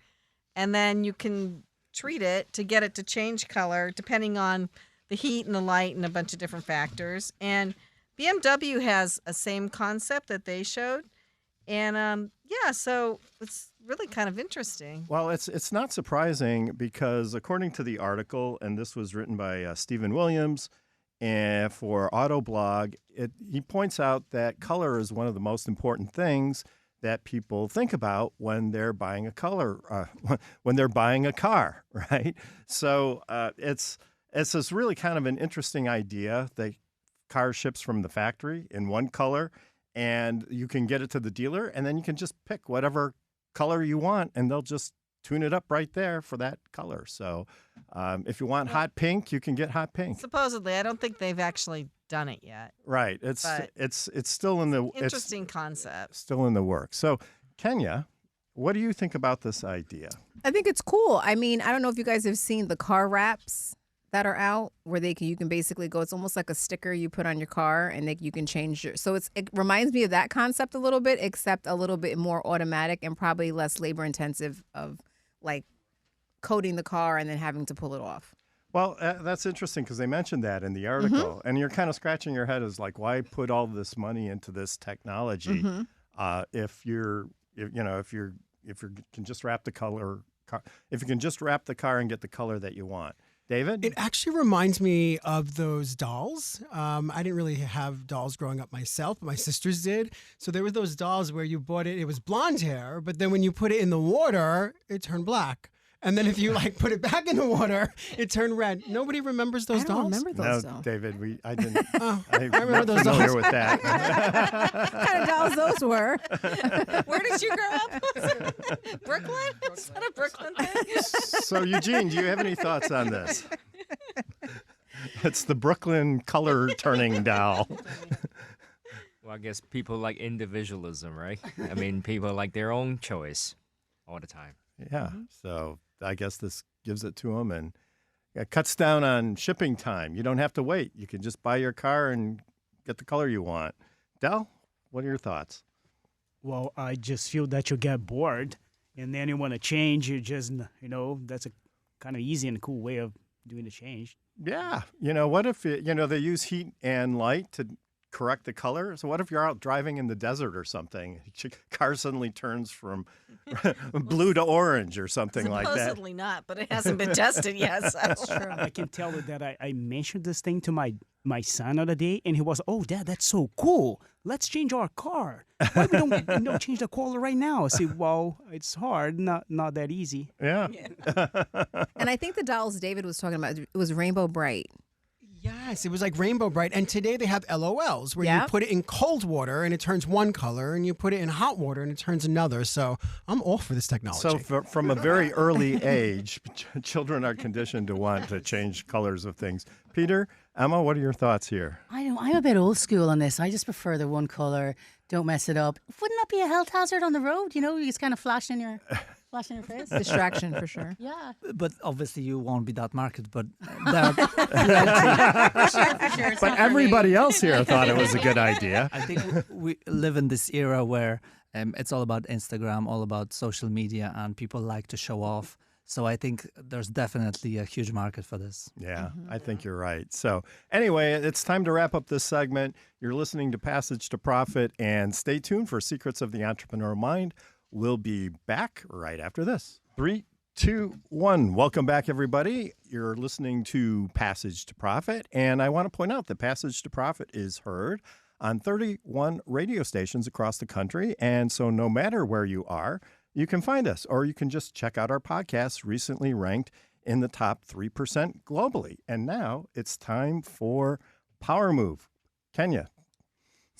and then you can treat it to get it to change color depending on the heat and the light and a bunch of different factors. And BMW has a same concept that they showed. And so it's really kind of interesting. Well, it's not surprising because according to the article, and this was written by Stephen Williams and for Autoblog, he points out that color is one of the most important things that people think about when they're buying when they're buying a car, right? So it's this really kind of an interesting idea. The car ships from the factory in one color, and you can get it to the dealer, and then you can just pick whatever color you want, and they'll just tune it up right there for that color. So if you want hot pink, you can get hot pink. Supposedly, I don't think they've actually done it yet. Right. It's still in the Interesting concept. Still in the works. So Kenya, what do you think about this idea? I think it's cool. I mean, I don't know if you guys have seen the car wraps that are out where you can basically go, it's almost like a sticker you put on your car and you can change so it reminds me of that concept a little bit, except a little bit more automatic and probably less labor intensive of like coating the car and then having to pull it off. Well, that's interesting because they mentioned that in the article, and you're kind of scratching your head as like, why put all this money into this technology if you can just wrap the car and get the color that you want. David? It actually reminds me of those dolls. I didn't really have dolls growing up myself, but my sisters did. So there were those dolls where you bought it was blonde hair, but then when you put it in the water, it turned black. And then if you put it back in the water, it turned red. Nobody remembers those dolls? I don't remember those dolls. David, I didn't. I I'm remember not those familiar dolls. with that. What kind of dolls those were? Where did you grow up? Brooklyn? Is that a Brooklyn thing? So Eugene, do you have any thoughts on this? It's the Brooklyn color turning doll. Well, I guess people like individualism, right? I mean, people like their own choice all the time. Yeah. So I guess this gives it to them and it cuts down on shipping time. You don't have to wait. You can just buy your car and get the color you want. Del, what are your thoughts? Well, I just feel that you get bored and then you want to change. You just, that's a kind of easy and cool way of doing the change. Yeah. What if, they use heat and light to correct the color? So what if you're out driving in the desert or something? Your car suddenly turns from blue to orange or something like that. Supposedly not, but it hasn't been tested yet. So. That's true. I can tell that I mentioned this thing to my son the other day, and he was, "Oh, Dad, that's so cool. Let's change our car. Why we don't change the color right now?" I said, "Well, it's hard, not that easy." Yeah. And I think the dolls David was talking about, it was Rainbow Bright. Yes, it was like Rainbow Bright. And today they have LOLs where you put it in cold water and it turns one color, and you put it in hot water and it turns another. So I'm all for this technology. So from a very early age, children are conditioned to want to change colors of things. Peter, Emma, what are your thoughts here? I'm a bit old school on this. I just prefer the one color. Don't mess it up. Wouldn't that be a health hazard on the road? You just kind of flash in your face. Distraction for sure. Yeah. But obviously you won't be that market, but there are For sure. It's But not for everybody me. else here thought it was a good idea. I think we live in this era where it's all about Instagram, all about social media, and people like to show off. So I think there's definitely a huge market for this. Yeah, I think you're right. So anyway, it's time to wrap up this segment. You're listening to Passage to Profit, and stay tuned for Secrets of the Entrepreneur Mind. We'll be back right after this. 3, 2, 1. Welcome back, everybody. You're listening to Passage to Profit, and I want to point out that Passage to Profit is heard on 31 radio stations across the country, and so no matter where you are, you can find us, or you can just check out our podcasts recently ranked in the top 3% globally. And now it's time for Power Move. Kenya.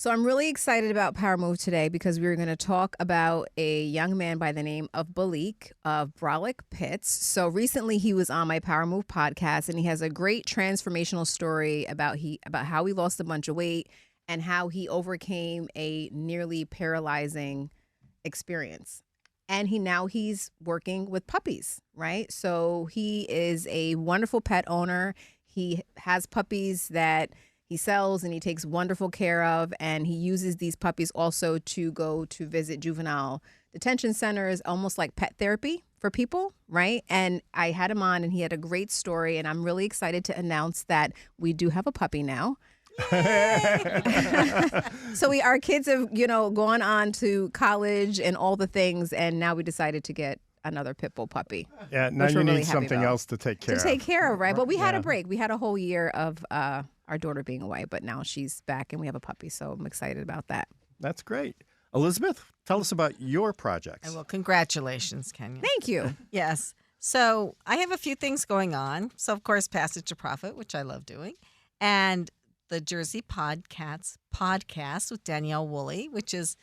So I'm really excited about Power Move today because we're going to talk about a young man by the name of Balik of Brolic Pits. So recently he was on my Power Move podcast, and he has a great transformational story about how he lost a bunch of weight and how he overcame a nearly paralyzing experience. And he's working with puppies, right? So he is a wonderful pet owner. He has puppies that he sells and he takes wonderful care of, and he uses these puppies also to go to visit juvenile detention centers, almost like pet therapy for people, right? And I had him on, and he had a great story, and I'm really excited to announce that we do have a puppy now. So our kids have, gone on to college and all the things, and now we decided to get another pit bull puppy. Yeah, now you need something else to take care of. To take care of, right? But we had a break. We had a whole year of our daughter being away, but now she's back and we have a puppy, so I'm excited about that. That's great. Elizabeth, tell us about your projects. Well, congratulations, Kenya. Thank you. Yes. So I have a few things going on. So, of course, Passage to Profit, which I love doing, and the Jersey Podcats podcast with Danielle Woolley, which is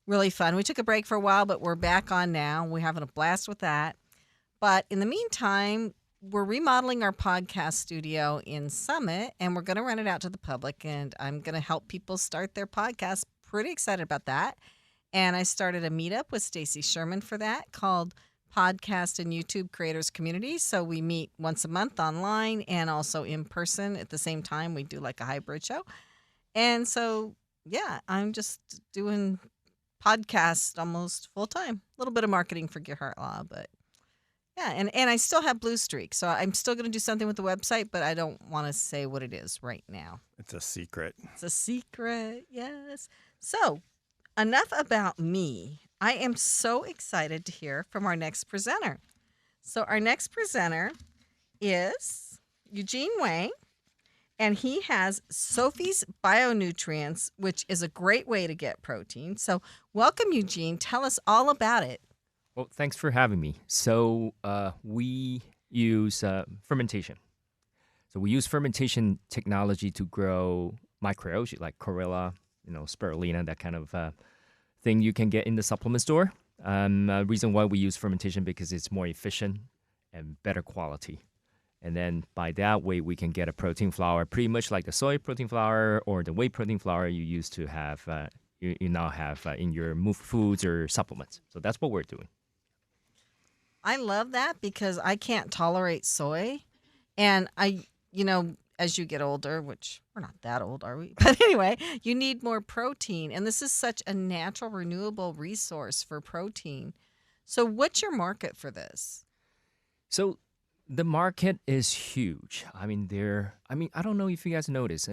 really fun. We took a break for a while, but we're back on now. We're having a blast with that. But in the meantime, we're remodeling our podcast studio in Summit, and we're going to rent it out to the public, and I'm going to help people start their podcast. Pretty excited about that. And I started a meetup with Stacy Sherman for that called Podcast and YouTube Creators Community. So we meet once a month online and also in person at the same time. We do like a hybrid show. And so, yeah, I'm just doing podcast almost full time. A little bit of marketing for Gearhart Law, but yeah, and I still have Blue Streak, so I'm still going to do something with the website, but I don't want to say what it is right now. It's a secret. It's a secret, yes. So, enough about me. I am so excited to hear from our next presenter. So, our next presenter is Eugene Wang, and he has Sophie's Bionutrients, which is a great way to get protein. So, welcome, Eugene. Tell us all about it. Well, thanks for having me. So we use fermentation. So we use fermentation technology to grow microalgae like chlorella, spirulina, that kind of thing you can get in the supplement store. Reason why we use fermentation because it's more efficient and better quality. And then by that way, we can get a protein flour, pretty much like the soy protein flour or the whey protein flour you used to have, you now have in your foods or supplements. So that's what we're doing. I love that because I can't tolerate soy. And as you get older, which we're not that old, are we? But anyway, you need more protein. And this is such a natural, renewable resource for protein. So what's your market for this? So the market is huge. I don't know if you guys notice.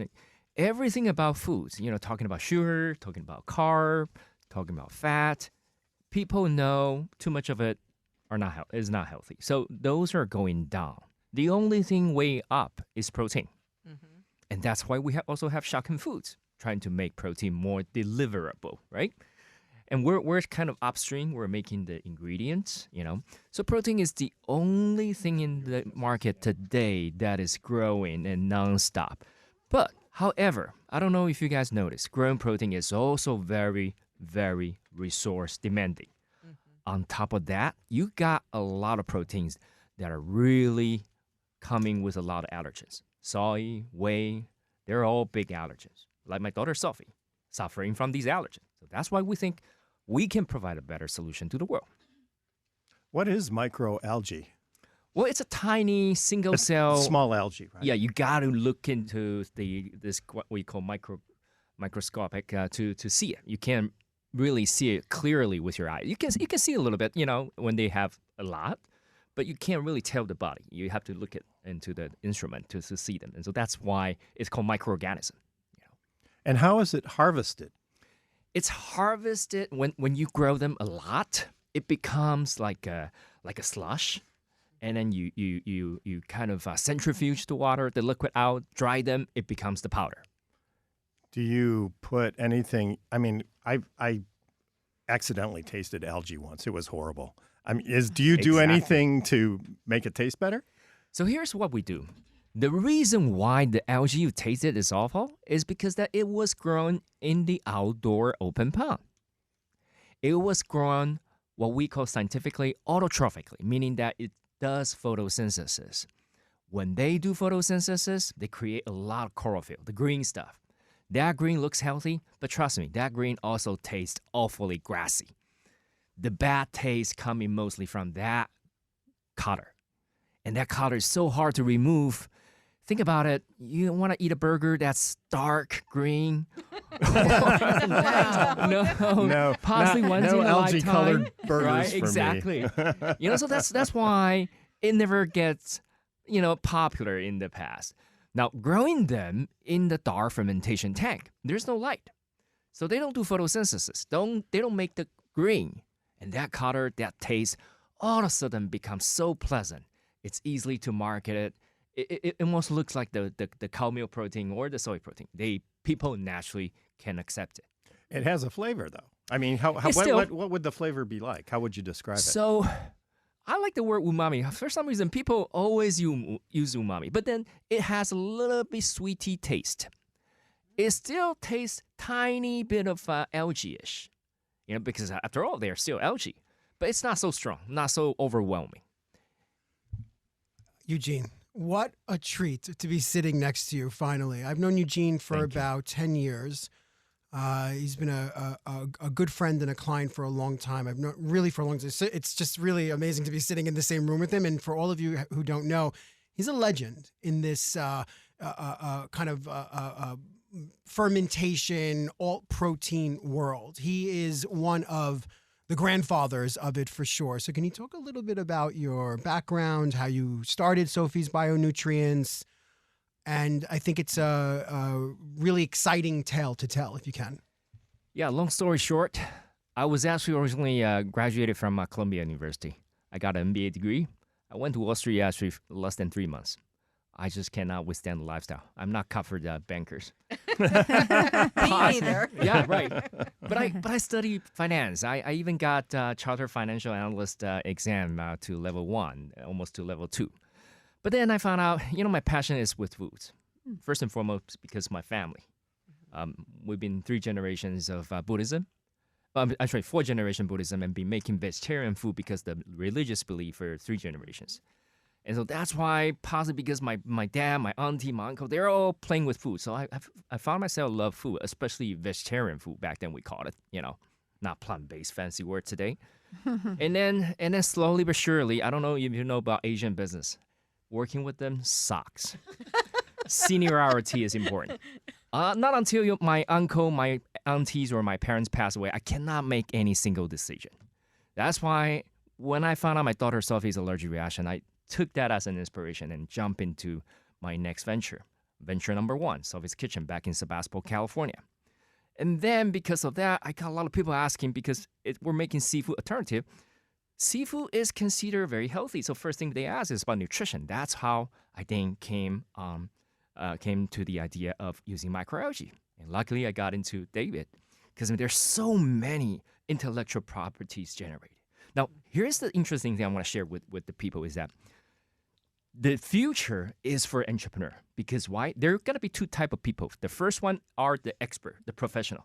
Everything about foods, talking about sugar, talking about carb, talking about fat, people know too much of it is not healthy. So those are going down. The only thing way up is protein. Mm-hmm. And that's why we also have Shocken Foods, trying to make protein more deliverable, right? And we're kind of upstream. We're making the ingredients, So protein is the only thing in the market today that is growing and nonstop. But, however, I don't know if you guys noticed, growing protein is also very, very resource demanding. On top of that, you got a lot of proteins that are really coming with a lot of allergens. Soy, whey, they're all big allergens. Like my daughter Sophie, suffering from these allergens. So that's why we think we can provide a better solution to the world. What is microalgae? Well, it's a tiny single cell. Small algae, right? Yeah, you got to look into this what we call microscopic to see it. You can't really see it clearly with your eye. You can see a little bit, when they have a lot, but you can't really tell the body. You have to look into the instrument to see them. And so that's why it's called microorganism. And how is it harvested? It's harvested when you grow them a lot. It becomes like a slush, and then you kind of centrifuge the water, the liquid out, dry them. It becomes the powder. Do you put anything? I mean, I accidentally tasted algae once. It was horrible. I mean, do you do anything to make it taste better? So here's what we do. The reason why the algae you tasted is awful is because that it was grown in the outdoor open pond. It was grown what we call scientifically autotrophically, meaning that it does photosynthesis. When they do photosynthesis, they create a lot of chlorophyll, the green stuff. That green looks healthy, but trust me, that green also tastes awfully grassy. The bad taste coming mostly from that color. And that color is so hard to remove. Think about it. You want to eat a burger that's dark green. No, possibly once in a algae lifetime. colored burgers Right? for Exactly. me. So that's why it never gets popular in the past. Now, growing them in the dark fermentation tank, there's no light, so they don't do photosynthesis. They don't make the green, and that color, that taste, all of a sudden becomes so pleasant. It's easily to market it. It almost looks like the cow milk protein or the soy protein. People naturally can accept it. It has a flavor, though. I mean, what would the flavor be like? How would you describe it? So, I like the word umami. For some reason, people always use umami, but then it has a little bit sweety taste. It still tastes tiny bit of algae-ish, because after all, they're still algae. But it's not so strong, not so overwhelming. Eugene, what a treat to be sitting next to you, finally. I've known Eugene for about 10 years. He's been a good friend and a client for a long time. I've known really for a long time. So it's just really amazing to be sitting in the same room with him. And for all of you who don't know, he's a legend in this kind of fermentation, alt protein world. He is one of the grandfathers of it for sure. So can you talk a little bit about your background, how you started Sophie's Bionutrients? And I think it's a really exciting tale to tell, if you can. Yeah, long story short, I was actually originally graduated from Columbia University. I got an MBA degree. I went to Austria actually less than 3 months. I just cannot withstand the lifestyle. I'm not cut for bankers. Me neither. Yeah, right. But I studied finance. I even got chartered financial analyst exam to level 1, almost to level 2. But then I found out, my passion is with foods. First and foremost, because of my family. We've been 3 generations of Buddhism. Actually, 4 generation Buddhism, and been making vegetarian food because the religious belief for 3 generations. And so that's why, possibly because my dad, my auntie, my uncle, they're all playing with food. So I found myself love food, especially vegetarian food. Back then we called it, not plant-based fancy word today. and then slowly but surely, I don't know if you know about Asian business. Working with them sucks. Seniority is important. Not until my uncle, my aunties, or my parents pass away, I cannot make any single decision. That's why when I found out my daughter Sophie's allergic reaction, I took that as an inspiration and jumped into my next venture. Venture number 1, Sophie's Kitchen, back in Sebastopol, California. And then because of that, I got a lot of people asking because we're making seafood alternative. Seafood is considered very healthy. So first thing they ask is about nutrition. That's how I then came to the idea of using microalgae. And luckily I got into David because there's so many intellectual properties generated. Now, here's the interesting thing I want to share with the people is that the future is for entrepreneur. Because why? There are going to be 2 types of people. The first one are the expert, the professional.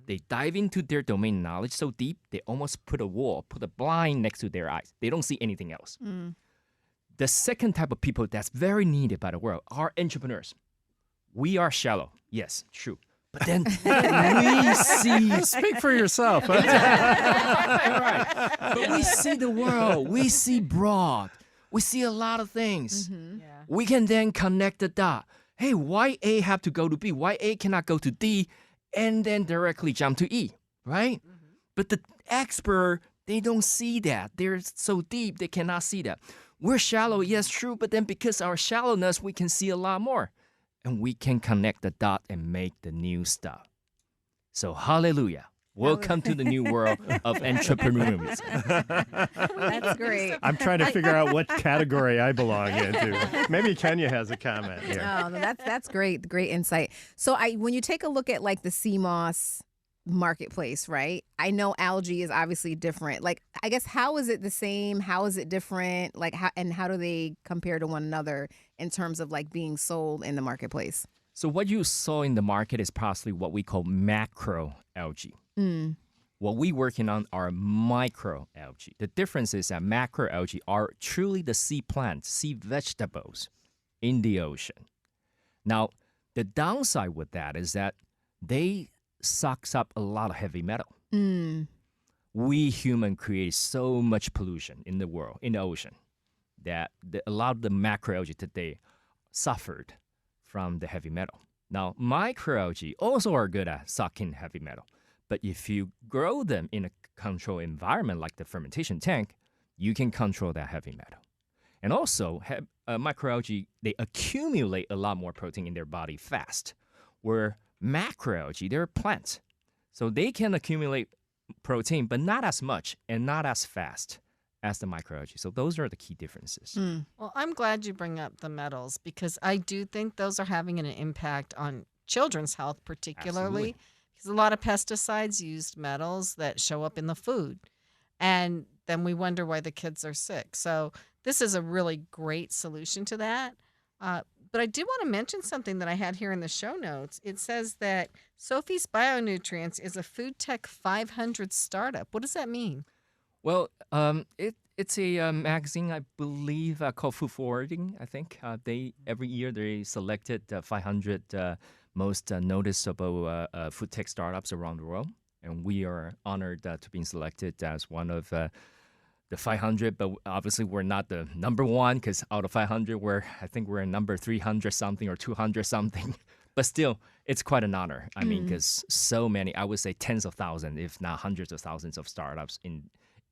They dive into their domain knowledge so deep, they almost put a blind next to their eyes. They don't see anything else. The second type of people that's very needed by the world are entrepreneurs. We are shallow. Yes, true. But then we see... Speak for yourself. Right. But we see the world. We see broad. We see a lot of things. Yeah. We can then connect the dot. Hey, why A have to go to B? Why A cannot go to D and then directly jump to E, right? But the expert, they don't see that. They're so deep, they cannot see that. We're shallow, yes, true, but then because our shallowness, we can see a lot more. And we can connect the dot and make the new stuff. So hallelujah. Welcome to the new world of entrepreneurialism. That's great. I'm trying to figure out what category I belong into. Maybe Kenya has a comment here. Oh, no, that's great. Great insight. So when you take a look at like the sea moss marketplace, right? I know algae is obviously different. Like, I guess, how is it the same? How is it different? Like, how do they compare to one another in terms of like being sold in the marketplace? So what you saw in the market is possibly what we call macroalgae. Mm. What we're working on are microalgae. The difference is that macroalgae are truly the sea plants, sea vegetables in the ocean. Now, the downside with that is that they sucks up a lot of heavy metal. Mm. We human create so much pollution in the world, in the ocean, that a lot of the macroalgae today suffered from the heavy metal. Now, microalgae also are good at sucking heavy metal. But if you grow them in a controlled environment like the fermentation tank, you can control that heavy metal. And also, microalgae, they accumulate a lot more protein in their body fast, where macroalgae, they're plants. So they can accumulate protein, but not as much and not as fast as the microalgae. So those are the key differences. Mm. Well, I'm glad you bring up the metals because I do think those are having an impact on children's health, particularly. Absolutely. Because a lot of pesticides used metals that show up in the food. And then we wonder why the kids are sick. So this is a really great solution to that. But I did want to mention something that I had here in the show notes. It says that Sophie's Bionutrients is a Food Tech 500 startup. What does that mean? Well, it's a magazine, I believe, called Food Forwarding, I think. Every year they selected 500 most noticeable food tech startups around the world. And we are honored to be selected as one of the 500, but obviously we're not the number one because out of 500, I think we're number 300 something or 200 something. But still, it's quite an honor. I mean, because so many, I would say tens of thousands, if not hundreds of thousands of startups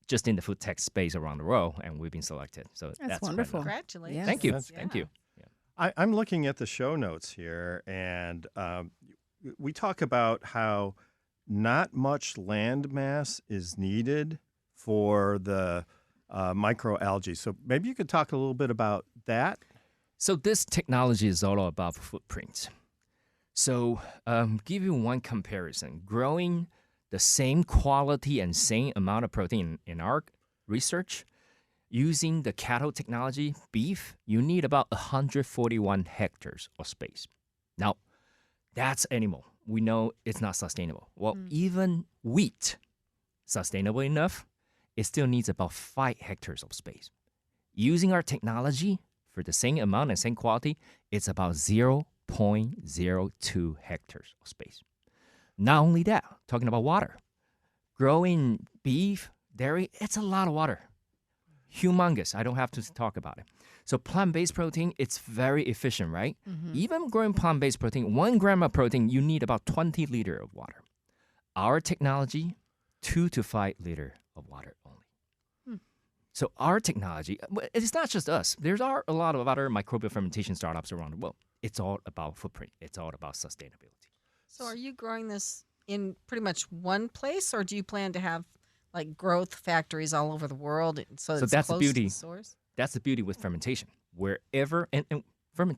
just in the food tech space around the world, and we've been selected. So that's wonderful. Congratulations. Yes. Thank you. That's- Thank you. I'm looking at the show notes here, and we talk about how not much land mass is needed for the microalgae. So maybe you could talk a little bit about that. So this technology is all about footprints. So give you one comparison. Growing the same quality and same amount of protein in our research, using the cattle technology, beef, you need about 141 hectares of space. Now, that's animal. We know it's not sustainable. Well, even wheat, sustainable enough, it still needs about 5 hectares of space. Using our technology for the same amount and same quality, it's about 0.02 hectares of space. Not only that, talking about water. Growing beef, dairy, it's a lot of water. Humongous. I don't have to talk about it. So plant-based protein, it's very efficient, right? Even growing plant-based protein, 1 gram of protein, you need about 20 liters of water. Our technology, 2 to 5 liters of water only. So our technology, it's not just us. There's a lot of other microbial fermentation startups around the world. It's all about footprint. It's all about sustainability. So are you growing this in pretty much one place, or do you plan to have like growth factories all over the world so it's that's the close beauty. to the source? That's the beauty with fermentation. Wherever, and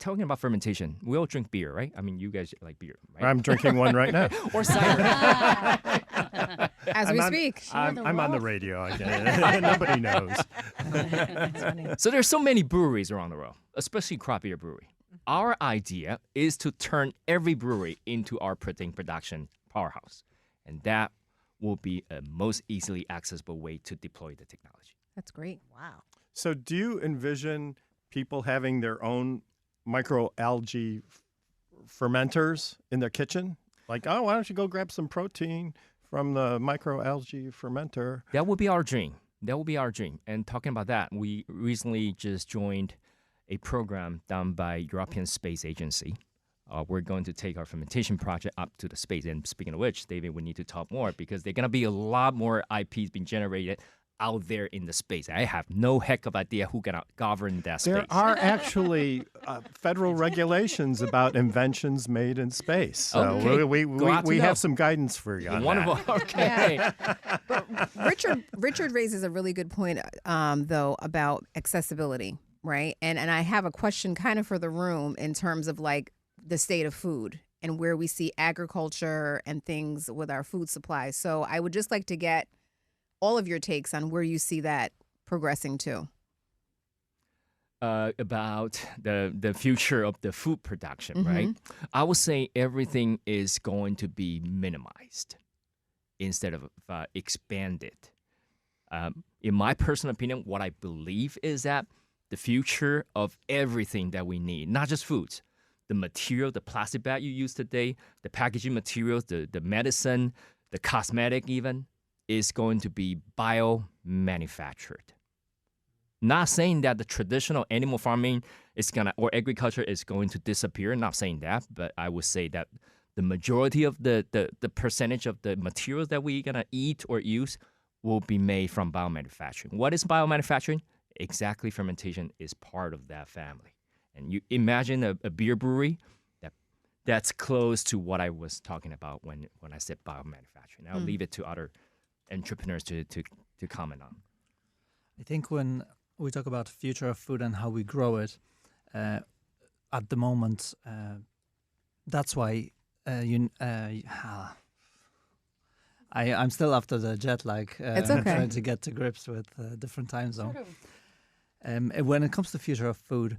talking about fermentation, we all drink beer, right? I mean, you guys like beer, right? I'm drinking one right now. Or cider. As we speak. I'm on the radio again. Nobody knows. So there's so many breweries around the world, especially craft beer brewery. Our idea is to turn every brewery into our protein production powerhouse. And that will be a most easily accessible way to deploy the technology. That's great. Wow. So do you envision people having their own microalgae fermenters in their kitchen? Like, oh, why don't you go grab some protein from the microalgae fermenter? That would be our dream. That would be our dream. And talking about that, we recently just joined a program done by European Space Agency. We're going to take our fermentation project up to the space. And speaking of which, David, we need to talk more because there's going to be a lot more IPs being generated out there in the space. I have no heck of idea who can govern that space. There are actually federal regulations about inventions made in space. So Okay. we Glad to know. have some guidance for you on that. Wonderful. Okay. But Richard raises a really good point, though, about accessibility, right? And I have a question kind of for the room in terms of like the state of food and where we see agriculture and things with our food supply. So I would just like to get all of your takes on where you see that progressing to. About the future of the food production, Mm-hmm. right? I would say everything is going to be minimized instead of expanded. In my personal opinion, what I believe is that the future of everything that we need, not just foods, the material, the plastic bag you use today, the packaging materials, the medicine, the cosmetic even, is going to be bio-manufactured. Not saying that the traditional animal farming is or agriculture is going to disappear. Not saying that, but I would say that the majority of the percentage of the materials that we're gonna eat or use will be made from biomanufacturing. What is biomanufacturing? Exactly, fermentation is part of that family. And you imagine a beer brewery that's close to what I was talking about when I said biomanufacturing. I'll leave it to other entrepreneurs to comment on. I think when we talk about future of food and how we grow it, at the moment, that's why I'm still after the jet lag. It's okay. Trying to get to grips with different time zone. When it comes to future of food,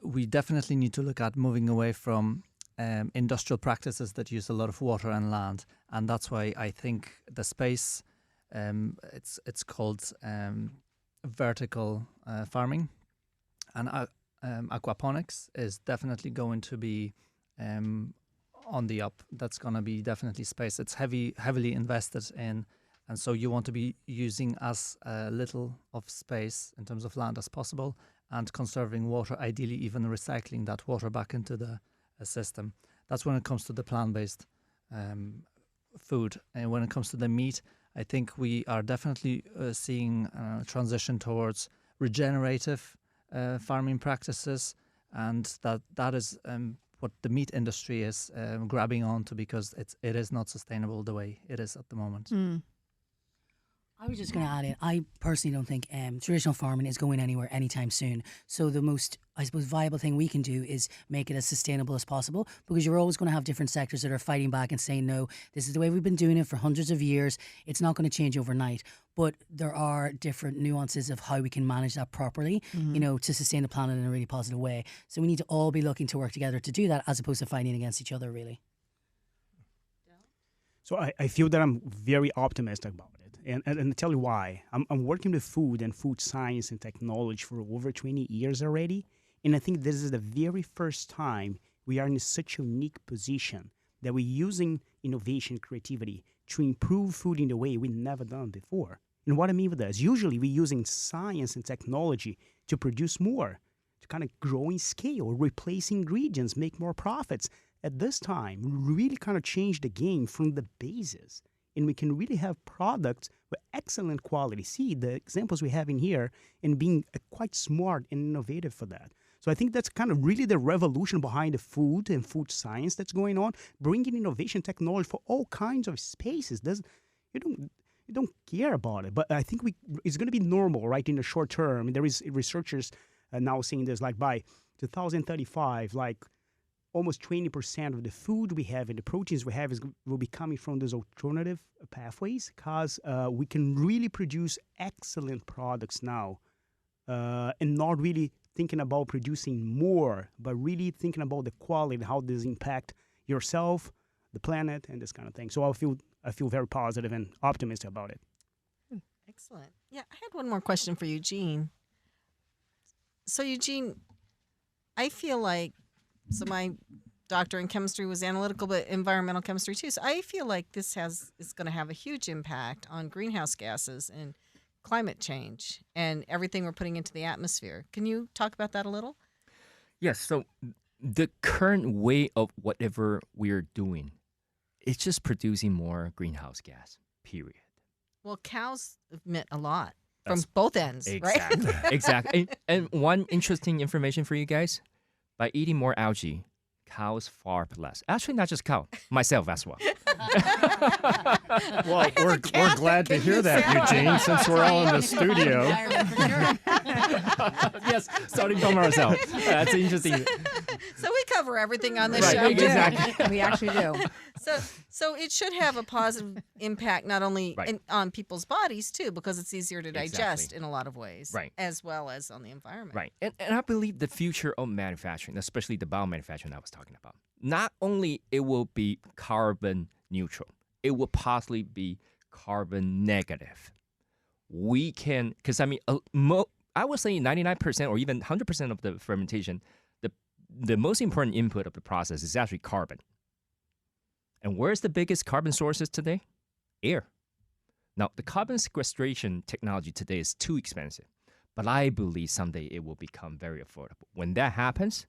we definitely need to look at moving away from industrial practices that use a lot of water and land, and that's why I think the space, it's called vertical farming, and aquaponics is definitely going to be on the up. That's going to be definitely space. It's heavily invested in, and so you want to be using as little of space in terms of land as possible, and conserving water, ideally even recycling that water back into the system. That's when it comes to the plant-based food. And when it comes to the meat, I think we are definitely seeing a transition towards regenerative farming practices, and that is what the meat industry is grabbing onto, because it is not sustainable the way it is at the moment. I was just going to add in, I personally don't think traditional farming is going anywhere anytime soon. So the most, I suppose, viable thing we can do is make it as sustainable as possible, because you're always going to have different sectors that are fighting back and saying, no, this is the way we've been doing it for hundreds of years. It's not going to change overnight. But there are different nuances of how we can manage that properly, you know, to sustain the planet in a really positive way. So we need to all be looking to work together to do that, as opposed to fighting against each other, really. So I feel that I'm very optimistic about it. And I'll tell you why. I'm working with food and food science and technology for over 20 years already. And I think this is the very first time we are in such a unique position that we're using innovation, creativity to improve food in a way we've never done before. And what I mean with that is usually we're using science and technology to produce more, to kind of grow in scale, replace ingredients, make more profits. At this time, we really kind of change the game from the basis. And we can really have products with excellent quality. See the examples we have in here, and being quite smart and innovative for that. So I think that's kind of really the revolution behind the food and food science that's going on, bringing innovation technology for all kinds of spaces. You don't care about it, but I think it's going to be normal, right, in the short term. And there is researchers now saying this, like by 2035, like almost 20% of the food we have and the proteins we have will be coming from those alternative pathways, because we can really produce excellent products now, and not really thinking about producing more, but really thinking about the quality, how this impact yourself, the planet, and this kind of thing. So I feel very positive and optimistic about it. Excellent. Yeah, I had one more question for Eugene. So Eugene, I feel like, so my doctor in chemistry was analytical, but environmental chemistry too. So I feel like this is going to have a huge impact on greenhouse gases and climate change and everything we're putting into the atmosphere. Can you talk about that a little? Yes. So the current way of whatever we're doing, it's just producing more greenhouse gas, period. Well, cows emit a lot from both ends, exactly, right? Exactly. And one interesting information for you guys, by eating more algae, cows fart less. Actually, not just cow, myself as well. Well, we're glad to hear that, Eugene, since we're all in the studio. Yes, starting from ourselves. That's interesting. So we cover everything on the Right, show. exactly. We actually do. So it should have a positive impact not only Right. on people's bodies too, because it's easier to digest Exactly. in a lot of ways, Right. as well as on the environment. Right. And I believe the future of manufacturing, especially the biomanufacturing I was talking about, not only it will be carbon neutral, it will possibly be carbon negative. We can, because I mean, I would say 99% or even 100% of the fermentation, the most important input of the process is actually carbon. And where's the biggest carbon sources today? Air. Now, the carbon sequestration technology today is too expensive, but I believe someday it will become very affordable. When that happens,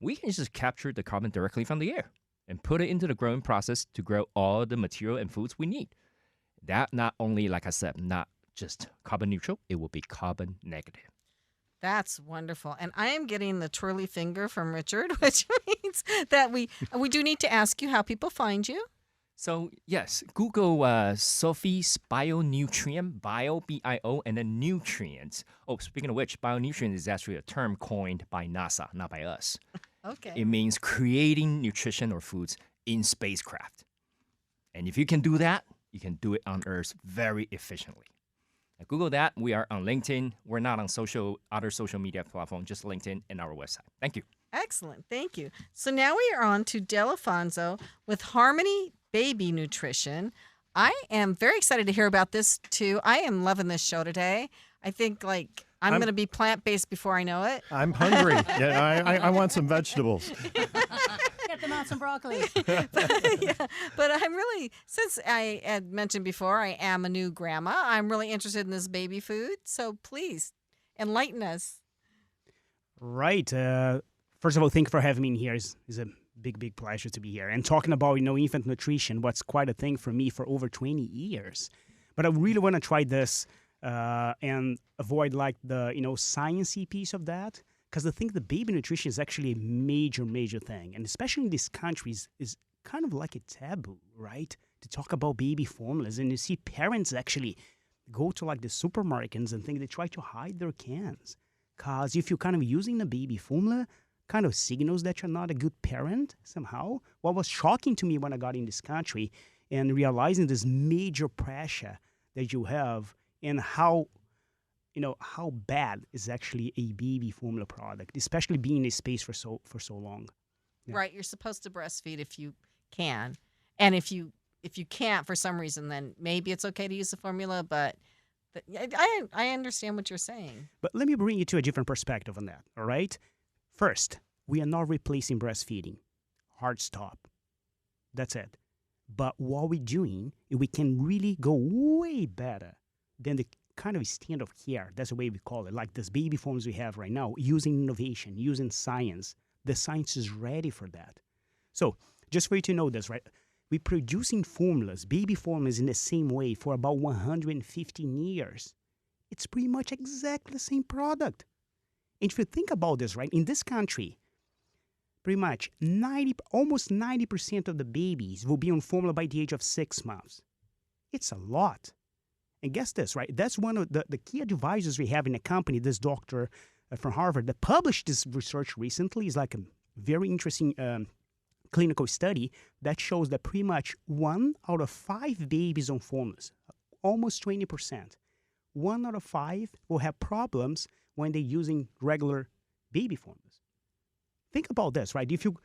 we can just capture the carbon directly from the air and put it into the growing process to grow all the material and foods we need. That not only, like I said, not just carbon neutral, it will be carbon negative. That's wonderful. And I am getting the twirly finger from Richard, which means that we do need to ask you how people find you. So yes, Google Sophie's Bionutrient, Bio, B-I-O, and then nutrients. Oh, speaking of which, Bionutrient is actually a term coined by NASA, not by us. Okay. It means creating nutrition or foods in spacecraft. And if you can do that, you can do it on Earth very efficiently. Now, Google that. We are on LinkedIn. We're not on other social media platforms, just LinkedIn and our website. Thank you. Excellent. Thank you. So now we are on to Del Afonso with Harmony Baby Nutrition. I am very excited to hear about this too. I am loving this show today. I think I'm going to be plant-based before I know it. I'm hungry. Yeah, I want some vegetables. Get them out some broccoli. But I'm really, since I had mentioned before, I am a new grandma. I'm really interested in this baby food. So please enlighten us. Right. First of all, thank you for having me in here. It's a big pleasure to be here. And talking about, infant nutrition, what's quite a thing for me for over 20 years. But I really want to try this and avoid the, science-y piece of that. Because I think the baby nutrition is actually a major thing. And especially in these countries is kind of like a taboo, right? To talk about baby formulas. And you see parents actually go to the supermarkets and think they try to hide their cans. Because if you're kind of using the baby formula, kind of signals that you're not a good parent somehow. What was shocking to me when I got in this country and realizing this major pressure that you have and how bad is actually a baby formula product, especially being in a space for so long. Yeah. Right. You're supposed to breastfeed if you can. And if you can't for some reason, then maybe it's okay to use the formula. But I understand what you're saying. But let me bring you to a different perspective on that, all right? First, we are not replacing breastfeeding. Hard stop. That's it. But what we're doing, we can really go way better than the kind of standard of care. That's the way we call it. Like this baby forms we have right now, using innovation, using science. The science is ready for that. So just for you to know this, right? We're producing formulas, baby formulas in the same way for about 115 years. It's pretty much exactly the same product. And if you think about this, right, in this country, pretty much almost 90% of the babies will be on formula by the age of 6 months. It's a lot. And guess this, right? That's one of the key advisors we have in the company, this doctor from Harvard that published this research recently. Is like a very interesting clinical study that shows that pretty much 1 out of 5 babies on formulas, almost 20%, 1 out of 5 will have problems when they're using regular baby formulas. Think about this, right? If you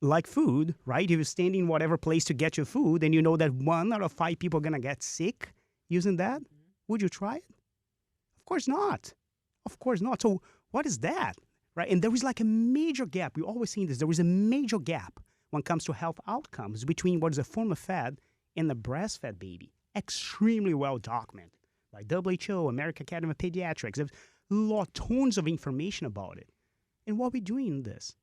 like food, right? If you stand in whatever place to get your food and you know that 1 out of 5 people are going to get sick using that, would you try it? Of course not. Of course not. So what is that, right? And there is a major gap. We're always seeing this. There is a major gap when it comes to health outcomes between what is a formula fed and a breastfed baby. Extremely well documented by WHO, American Academy of Pediatrics. There's tons of information about it. And what we're doing in this.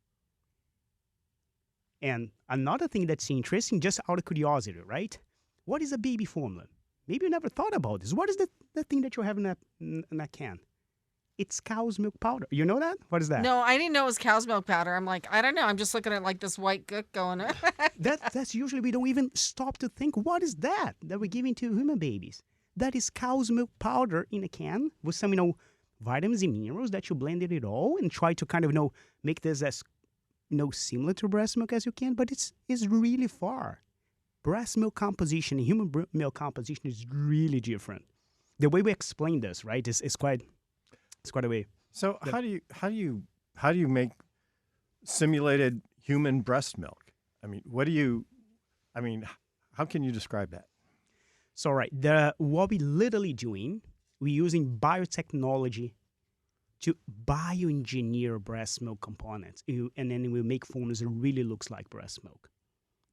And another thing that's interesting, just out of curiosity, right? What is a baby formula? Maybe you never thought about this. What is the thing that you have in that can? It's cow's milk powder. You know that? What is that? No, I didn't know it was cow's milk powder. I'm like, I don't know. I'm just looking at this white gook going. That's usually, we don't even stop to think, what is that we're giving to human babies? That is cow's milk powder in a can with some, vitamins and minerals that you blended it all and try to kind of, make this as similar to breast milk as you can, but it's really far. Breast milk composition and human milk composition is really different. The way we explain this, right, is quite a way. So how do you make simulated human breast milk? I mean, how can you describe that? So, right, what we literally doing, we're using biotechnology to bioengineer breast milk components, and then we make formulas that really looks like breast milk.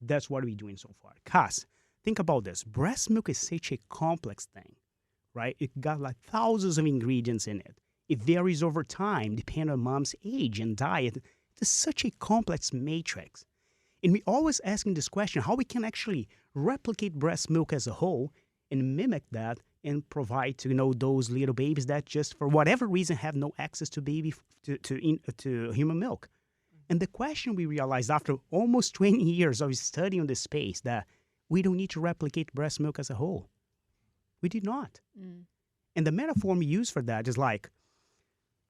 That's what we're doing so far. Because think about this. Breast milk is such a complex thing, right? It got like thousands of ingredients in it. It varies over time, depending on mom's age and diet. It's such a complex matrix. And we're always asking this question, how we can actually replicate breast milk as a whole and mimic that and provide to, those little babies that just for whatever reason have no access to human milk. And the question we realized after almost 20 years of studying this space that we don't need to replicate breast milk as a whole. We did not. And the metaphor we use for that is like,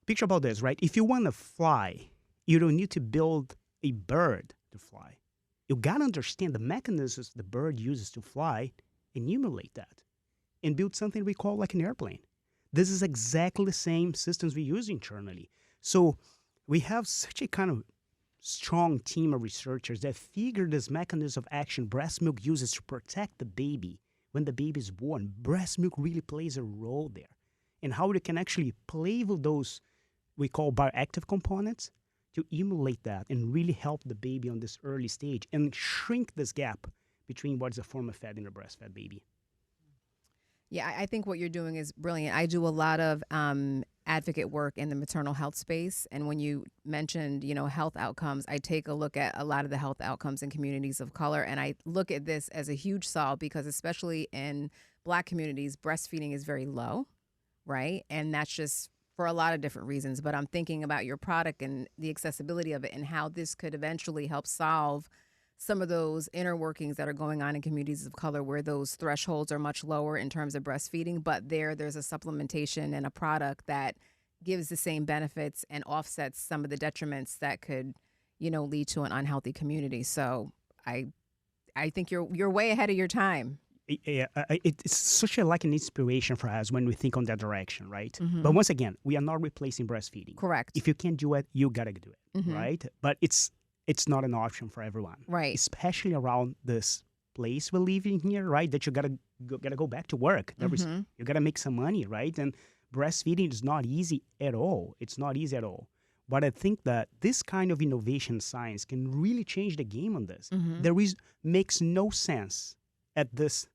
picture about this, right? If you want to fly, you don't need to build a bird to fly. You got to understand the mechanisms the bird uses to fly and emulate that and build something we call like an airplane. This is exactly the same systems we use internally. So we have such a kind of strong team of researchers that figure this mechanism of action breast milk uses to protect the baby when the baby is born. Breast milk really plays a role there. And how it can actually play with those we call bioactive components to emulate that and really help the baby on this early stage and shrink this gap between what's a form of fed and a breastfed baby. Yeah, I think what you're doing is brilliant. I do a lot of advocate work in the maternal health space. And when you mentioned, health outcomes, I take a look at a lot of the health outcomes in communities of color. And I look at this as a huge solve because especially in Black communities, breastfeeding is very low, right? And that's just for a lot of different reasons. But I'm thinking about your product and the accessibility of it and how this could eventually help solve some of those inner workings that are going on in communities of color where those thresholds are much lower in terms of breastfeeding, but there's a supplementation and a product that gives the same benefits and offsets some of the detriments that could, lead to an unhealthy community. So I think you're way ahead of your time. It's such like an inspiration for us when we think on that direction, right? Mm-hmm. But once again, we are not replacing breastfeeding. Correct. If you can't do it, you gotta do it, Mm-hmm. right? But it's not an option for everyone, Right. Especially around this place we live in here, right? That you gotta go back to work. Mm-hmm. You gotta make some money, right? And breastfeeding is not easy at all. It's not easy at all. But I think that this kind of innovation science can really change the game on this. Mm-hmm. Makes no sense at this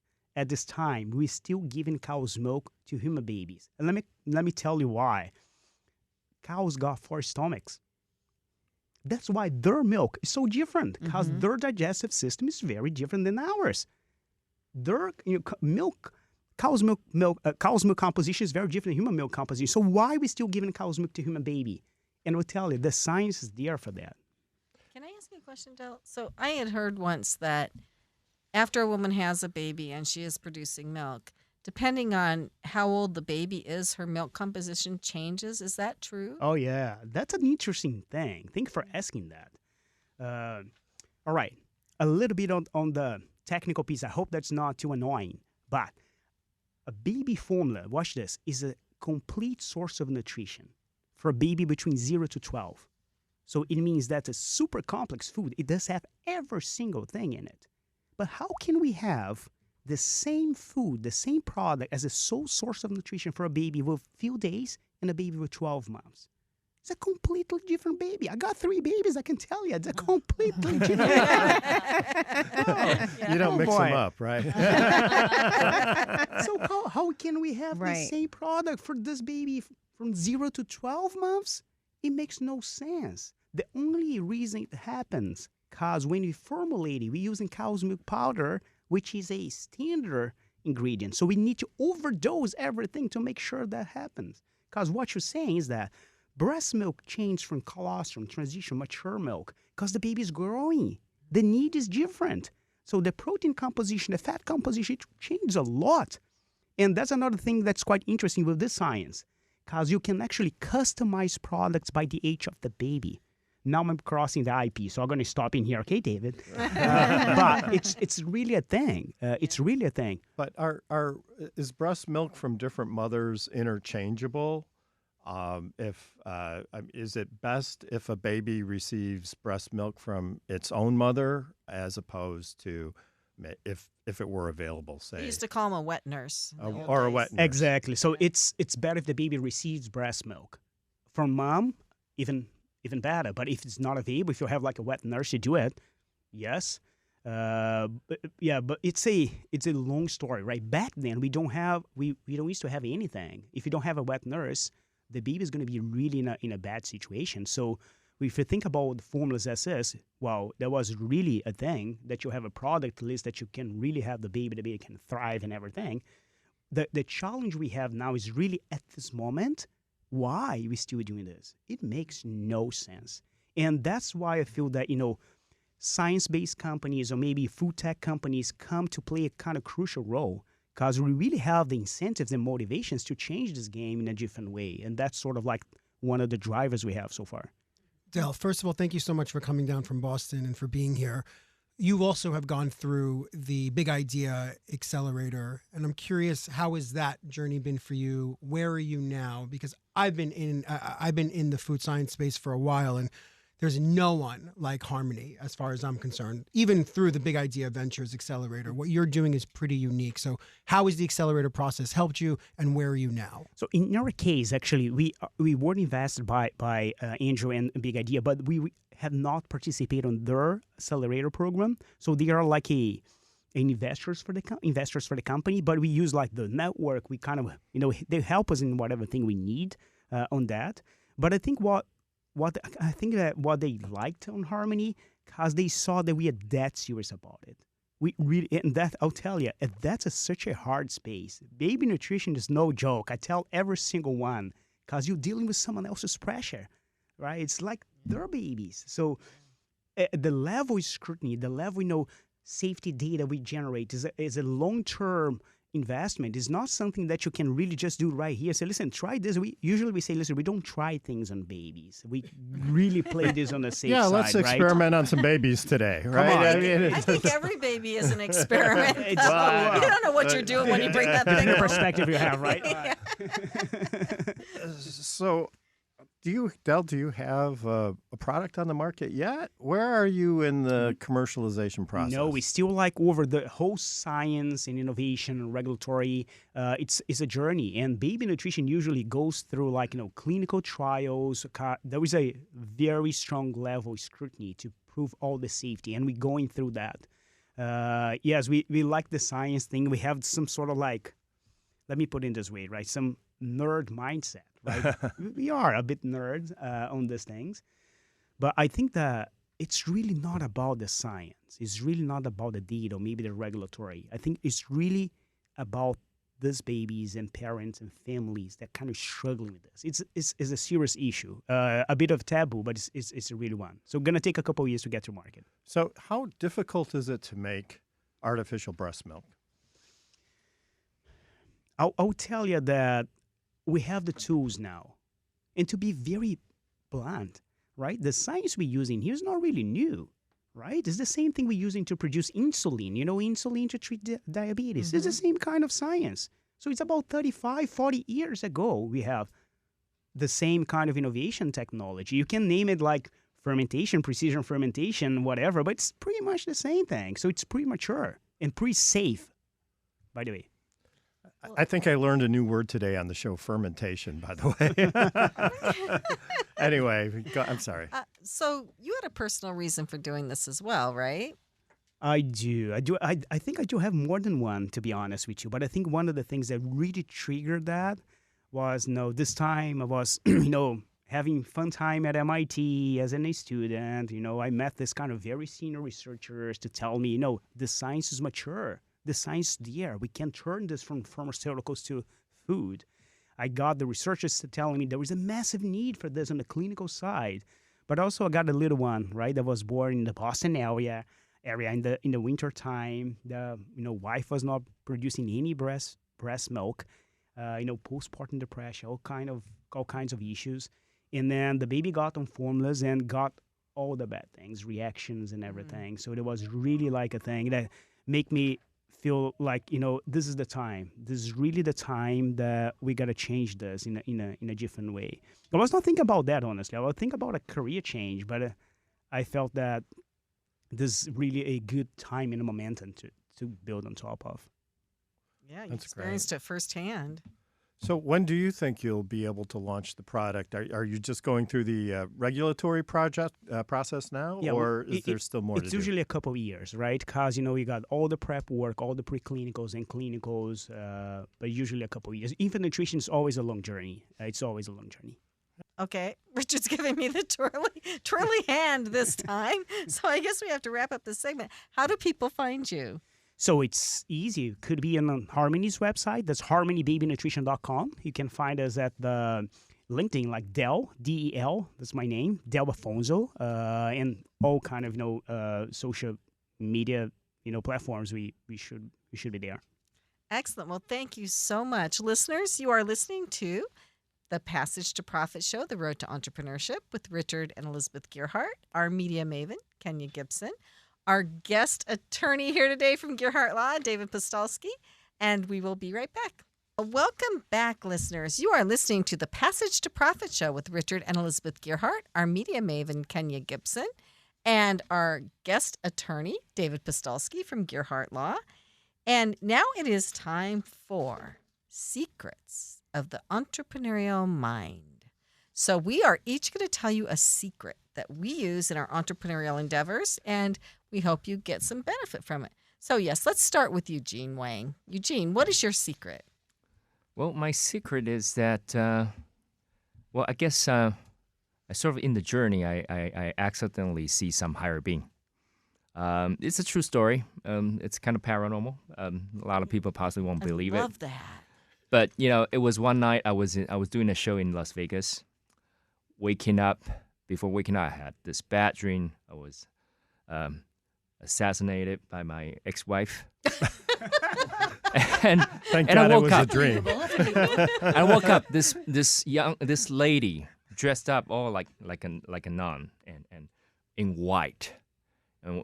time. We're still giving cow's milk to human babies, and let me tell you why. Cows got 4 stomachs. That's why their milk is so different, because Mm-hmm. their digestive system is very different than ours. Their cow's milk composition is very different than human milk composition. So why are we still giving cow's milk to human baby? And we'll tell you, the science is there for that. Can I ask you a question, Del? So I had heard once that after a woman has a baby and she is producing milk, depending on how old the baby is, her milk composition changes. Is that true? Oh, yeah. That's an interesting thing. Thank you for asking that. All right. A little bit on the technical piece. I hope that's not too annoying. But a baby formula, watch this, is a complete source of nutrition for a baby between 0 to 12. So it means that's a super complex food. It does have every single thing in it. But how can we have the same food, the same product as a sole source of nutrition for a baby with few days and a baby with 12 months? It's a completely different baby. I got 3 babies, I can tell you. It's a completely different You don't mix them up, right? So how can we have the Right. same product for this baby from 0 to 12 months? It makes no sense. The only reason it happens, because when we formulate it, we're using cow's milk powder, which is a standard ingredient. So we need to overdose everything to make sure that happens. Because what you're saying is that breast milk changed from colostrum, transition, mature milk, because the baby is growing. The need is different. So the protein composition, the fat composition changes a lot. And that's another thing that's quite interesting with this science, because you can actually customize products by the age of the baby. Now I'm crossing the IP, so I'm going to stop in here. Okay, David. But it's really a thing. It's really a thing. But is breast milk from different mothers interchangeable? Is it best if a baby receives breast milk from its own mother as opposed to if it were available, say? We used to call them a wet nurse. Or a wet nurse. Exactly. So it's better if the baby receives breast milk from mom, even better. But if it's not available, if you have like a wet nurse, you do it. Yes. But it's a long story, right? Back then we don't used to have anything. If you don't have a wet nurse, the baby is going to be really in a bad situation. So if you think about the formulas SS, well, that was really a thing that you have a product list that you can really have the baby can thrive and everything. The challenge we have now is really at this moment, why we still doing this? It makes no sense. And that's why I feel that, science-based companies or maybe food tech companies come to play a kind of crucial role, because we really have the incentives and motivations to change this game in a different way. And that's sort of like one of the drivers we have so far. Del, first of all, thank you so much for coming down from Boston and for being here. You also have gone through the Big Idea Accelerator, and I'm curious, how has that journey been for you? Where are you now? Because I've been in the food science space for a while, and there's no one like Harmony as far as I'm concerned, even through the Big Idea Ventures Accelerator. What you're doing is pretty unique. So how has the accelerator process helped you, and where are you now? So in our case, actually, we were invested by Andrew and Big Idea, but we have not participated on their accelerator program. So they are like investors for the company, but we use like the network. We kind of, they help us in whatever thing we need on that. But I think what they liked on Harmony, because they saw that we are that serious about it. We really, and that I'll tell you, that's such a hard space. Baby nutrition is no joke. I tell every single one, because you're dealing with someone else's pressure, right? It's like their babies. So the level of scrutiny, the level, safety data we generate is a long-term investment. Is not something that you can really just do right here. Say, listen, try this. We say, listen, we don't try things on babies. We really play this on the safe side. Yeah, let's experiment on some babies today, right? I think every baby is an experiment. You don't know what you're doing when you bring that thing up. Perspective you have, right? So, do you have a product on the market yet? Where are you in the commercialization process? No, we still like over the whole science and innovation and regulatory. It's a journey, and baby nutrition usually goes through clinical trials. There is a very strong level of scrutiny to prove all the safety, and we're going through that. Yes, we like the science thing. We have some sort of let me put it this way, right? Some nerd mindset, right? We are a bit nerds on these things, but I think that it's really not about the science. It's really not about the data or maybe the regulatory. I think it's really about these babies and parents and families that kind of struggling with this. It's a serious issue, a bit of taboo, but it's a real one. So going to take a couple of years to get to market. So how difficult is it to make artificial breast milk? I'll tell you that we have the tools now. And to be very blunt, right? The science we're using here is not really new, right? It's the same thing we're using to produce insulin. Insulin to treat diabetes. It's the same kind of science. So it's about 35, 40 years ago we have the same kind of innovation technology. You can name it like fermentation, precision fermentation, whatever, but it's pretty much the same thing. So it's pretty mature and pretty safe, by the way. I think I learned a new word today on the show, fermentation, by the way. Anyway, I'm sorry. So you had a personal reason for doing this as well, right? I do. I think I do have more than one, to be honest with you. But I think one of the things that really triggered that was, this time I was, having fun time at MIT as a student. I met this kind of very senior researchers to tell me, the science is mature. The science is there. We can turn this from pharmaceuticals to food. I got the researchers telling me there was a massive need for this on the clinical side. But also I got a little one, right, that was born in the Boston area in the winter time. The wife was not producing any breast milk. Postpartum depression, all kinds of issues. And then the baby got on formulas and got all the bad things, reactions and everything. So it was really like a thing that make me feel like, this is the time. This is really the time that we got to change this in a different way. I was not thinking about that, honestly. I was thinking about a career change, but I felt that this is really a good time and a momentum to build on top of. Yeah, you That's experienced it firsthand. So when do you think you'll be able to launch the product? Are you just going through the regulatory process now, Yeah, or is there still more to It's do? usually a couple of years, right? Because, you got all the prep work, all the preclinicals and clinicals, but usually a couple of years. Infant nutrition is always a long journey. It's always a long journey. Okay, Richard's giving me the twirly hand this time. So I guess we have to wrap up this segment. How do people find you? So it's easy. It could be on Harmony's website. That's harmonybabynutrition.com. You can find us at the LinkedIn, like Del, D-E-L, that's my name, Del Afonso, and all kind of, social media, platforms. We should be there. Excellent. Well, thank you so much. Listeners, you are listening to the Passage to Profit Show, The Road to Entrepreneurship with Richard and Elizabeth Gearhart, our media maven, Kenya Gipson, our guest attorney here today from Gearhart Law, David Postolski, and we will be right back. Welcome back, listeners. You are listening to the Passage to Profit Show with Richard and Elizabeth Gearhart, our media maven, Kenya Gipson, and our guest attorney, David Postolski from Gearhart Law. And now it is time for Secrets of the Entrepreneurial Mind. So we are each going to tell you a secret that we use in our entrepreneurial endeavors, and we hope you get some benefit from it. So yes, let's start with Eugene Wang. Eugene, what is your secret? Well, my secret is that, I guess I sort of in the journey, I accidentally see some higher being. It's a true story. It's kind of paranormal. A lot of people possibly won't believe it. I love that. But, it was one night I was doing a show in Las Vegas. Before waking up, I had this bad dream. I was assassinated by my ex-wife. and Thank and God I it woke was up. a dream. I woke up. This lady dressed up all like a nun and in white. And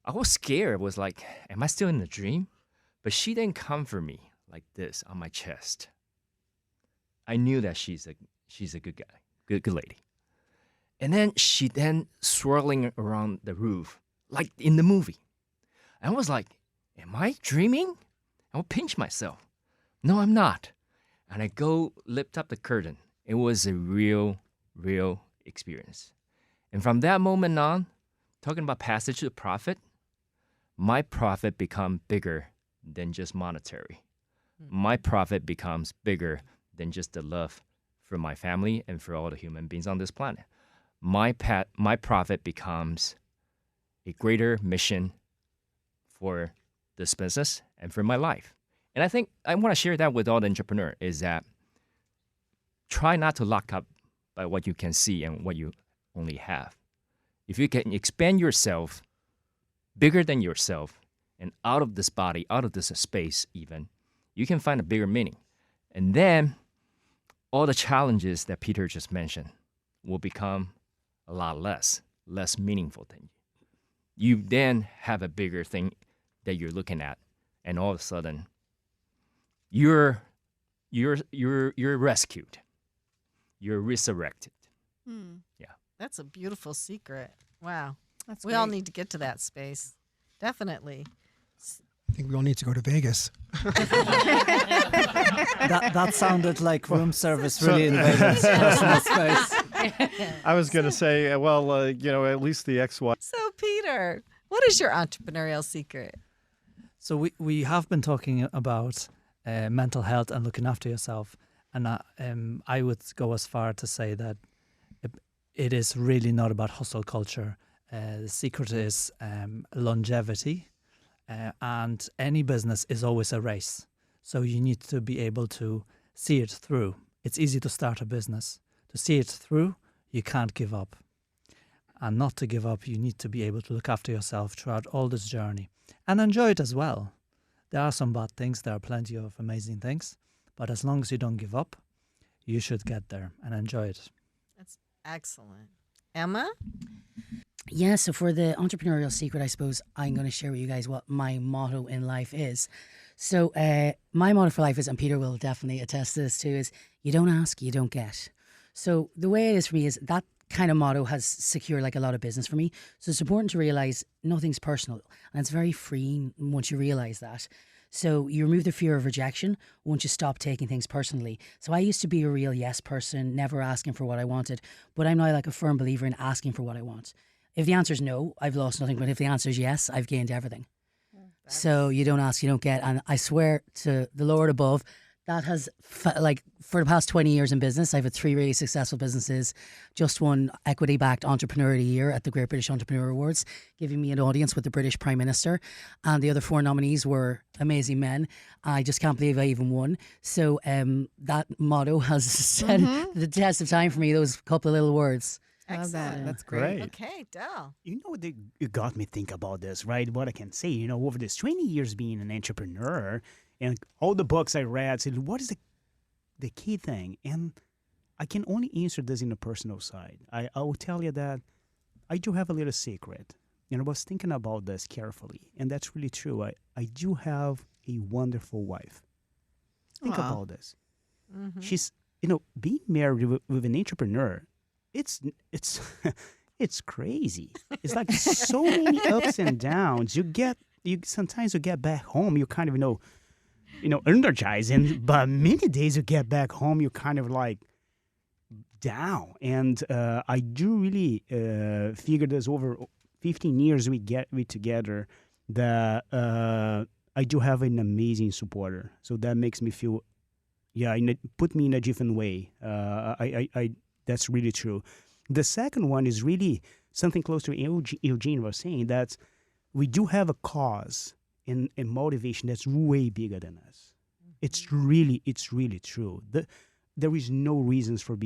I was scared. I was like, am I still in the dream? But she didn't comfort me like this on my chest. I knew that she's a good guy, good lady. And then she swirling around the roof like in the movie. I was like, am I dreaming? I will pinch myself. No, I'm not. And I go lift up the curtain. It was a real experience. And from that moment on, talking about passage to profit, my profit become bigger than just monetary. My profit becomes bigger than just the love for my family and for all the human beings on this planet. My profit becomes a greater mission for this business and for my life. And I think I want to share that with all the entrepreneurs is that try not to lock up by what you can see and what you only have. If you can expand yourself bigger than yourself and out of this body, out of this space even, you can find a bigger meaning. And then all the challenges that Peter just mentioned will become a lot less meaningful than you. You then have a bigger thing that you're looking at, and all of a sudden, you're rescued, you're resurrected. Yeah, That's a beautiful secret. Wow. That's We all great. need to get to that space. Definitely. I think we all need to go to Vegas. That sounded like room service really invaded personal space. I was going to say, at least the ex-wife. So, Peter, what is your entrepreneurial secret? So we have been talking about mental health and looking after yourself, and I would go as far to say that it is really not about hustle culture. The secret is longevity, and any business is always a race. So you need to be able to see it through. It's easy to start a business. To see it through, you can't give up. And not to give up, you need to be able to look after yourself throughout all this journey and enjoy it as well. There are some bad things, there are plenty of amazing things, but as long as you don't give up, you should get there and enjoy it. That's excellent. Emma? Yeah, so for the entrepreneurial secret, I suppose I'm going to share with you guys what my motto in life is. So my motto for life is, and Peter will definitely attest to this too, is you don't ask, you don't get. So the way it is for me is that kind of motto has secured like a lot of business for me. So it's important to realize nothing's personal, and it's very freeing once you realize that. So you remove the fear of rejection once you stop taking things personally. So I used to be a real yes person, never asking for what I wanted, but I'm now like a firm believer in asking for what I want. If the answer is no, I've lost nothing, but if the answer is yes, I've gained everything. So you don't ask, you don't get. And I swear to the Lord above, that has, for the past 20 years in business, I've had 3 really successful businesses, just won Equity-Backed Entrepreneur of the Year at the Great British Entrepreneur Awards, giving me an audience with the British Prime Minister. And the other 4 nominees were amazing men. I just can't believe I even won. So that motto has set the test of time for me, those couple of little words. Love that. Excellent. That's great. Okay, Del. You know, it got me think about this, right? What I can say, you know, over this 20 years being an entrepreneur and all the books I read said, what is the key thing? And I can only answer this in the personal side. I will tell you that I do have a little secret. And I was thinking about this carefully. And that's really true. I do have a wonderful wife. Think about this. Mm-hmm. She's, you know, being married with an entrepreneur, it's it's crazy. It's like so many ups and downs. Sometimes you get back home, you kind of energized, but many days you get back home, you're kind of like down. And I do really figure this over 15 years we together that I do have an amazing supporter. So that makes me feel, put me in a different way. I that's really true. The second one is really something close to Eugene was saying, that we do have a cause and motivation that's way bigger than us. It's really true. There is no reasons for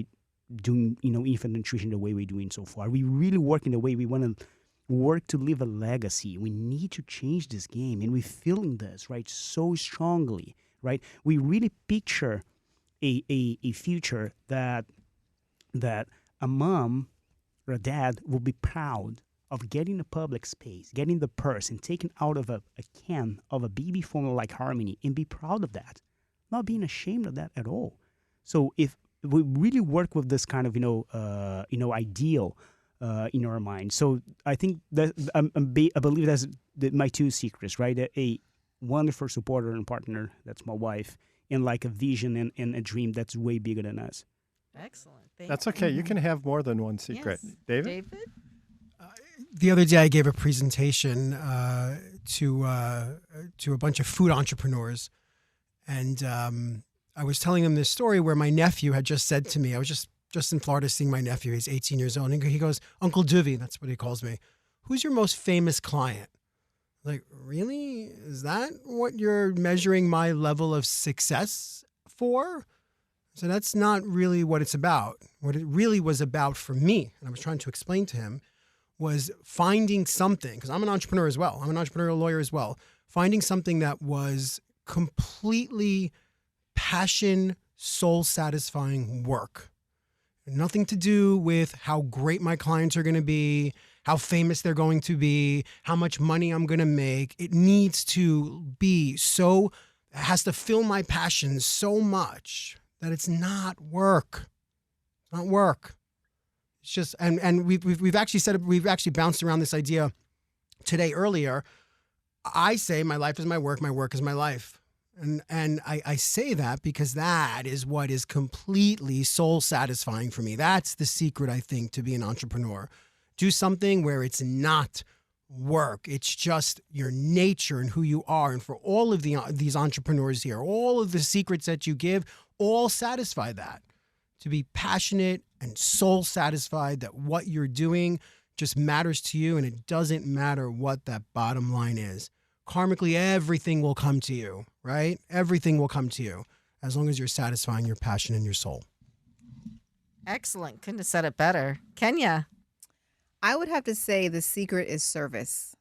doing infant nutrition the way we're doing so far. We really work in the way we want to work to leave a legacy. We need to change this game, and we're feeling this, right, so strongly, right? We really picture a future that a mom or a dad will be proud of getting a public space, getting the purse, and taking out of a can of a baby formula like Harmony, and be proud of that, not being ashamed of that at all. So if we really work with this kind of ideal in our mind, so I think that I believe that's my 2 secrets, right? A wonderful supporter and partner, that's my wife, and like a vision and a dream that's way bigger than us. Excellent. That's okay. You can have more than one secret. Yes. David? The other day, I gave a presentation to a bunch of food entrepreneurs, and I was telling them this story where my nephew had just said to me, I was just in Florida seeing my nephew. He's 18 years old, and he goes, "Uncle Duvy," that's what he calls me. "Who's your most famous client?" Like, really? Is that what you're measuring my level of success for? So that's not really what it's about. What it really was about for me, and I was trying to explain to him, was finding something, because I'm an entrepreneur as well. I'm an entrepreneurial lawyer as well. Finding something that was completely passion, soul-satisfying work. Nothing to do with how great my clients are going to be, how famous they're going to be, how much money I'm going to make. It needs to be so, it has to fill my passion so much that it's not work. It's not work. It's just, and we've actually bounced around this idea today earlier. I say my life is my work is my life. And I say that because that is what is completely soul satisfying for me. That's the secret, I think, to be an entrepreneur. Do something where it's not work. It's just your nature and who you are. And for all of these entrepreneurs here, all of the secrets that you give, all satisfy that. To be passionate and soul satisfied that what you're doing just matters to you, and it doesn't matter what that bottom line is. Karmically, everything will come to you, right? Everything will come to you as long as you're satisfying your passion and your soul. Excellent. Couldn't have said it better. Kenya. I would have to say the secret is service.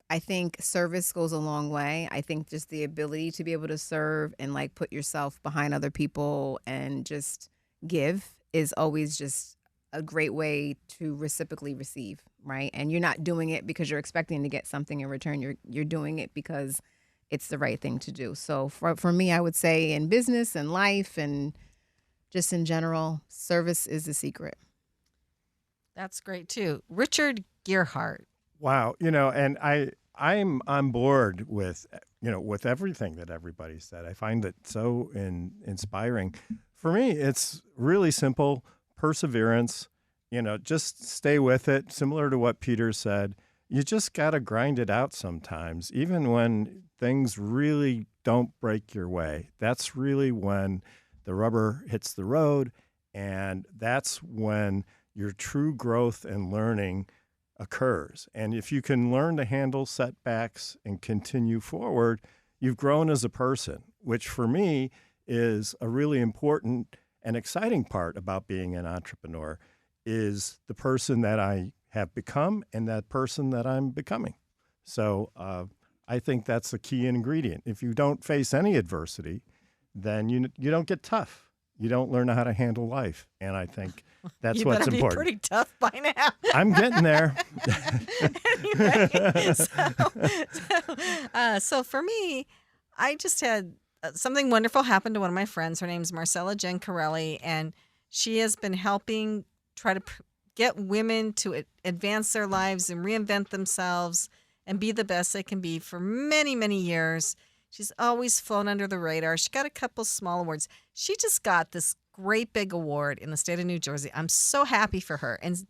I think service goes a long way. I think just the ability to be able to serve and like put yourself behind other people and just give is always just a great way to reciprocally receive, right? And you're not doing it because you're expecting to get something in return. You're doing it because it's the right thing to do. So for me, I would say in business and life and just in general, service is the secret. That's great too. Richard Gearhart. Wow, and I'm on board with with everything that everybody said. I find it so inspiring. For me, it's really simple: perseverance. Just stay with it. Similar to what Peter said, you just got to grind it out sometimes, even when things really don't break your way. That's really when the rubber hits the road, and that's when your true growth and learning occurs. And if you can learn to handle setbacks and continue forward, you've grown as a person, which for me is a really important and exciting part about being an entrepreneur, is the person that I have become and that person that I'm becoming. So I think that's a key ingredient. If you don't face any adversity, then you don't get tough. You don't learn how to handle life. And I think that's what's important. You better be pretty tough by now. I'm getting there. Anyway, so for me, I just had something wonderful happen to one of my friends. Her name's Marcella Gencarelli, and she has been helping try to get women to advance their lives and reinvent themselves and be the best they can be for many, many years. She's always flown under the radar. She got a couple small awards. She just got this great big award in the state of New Jersey. I'm so happy for her. And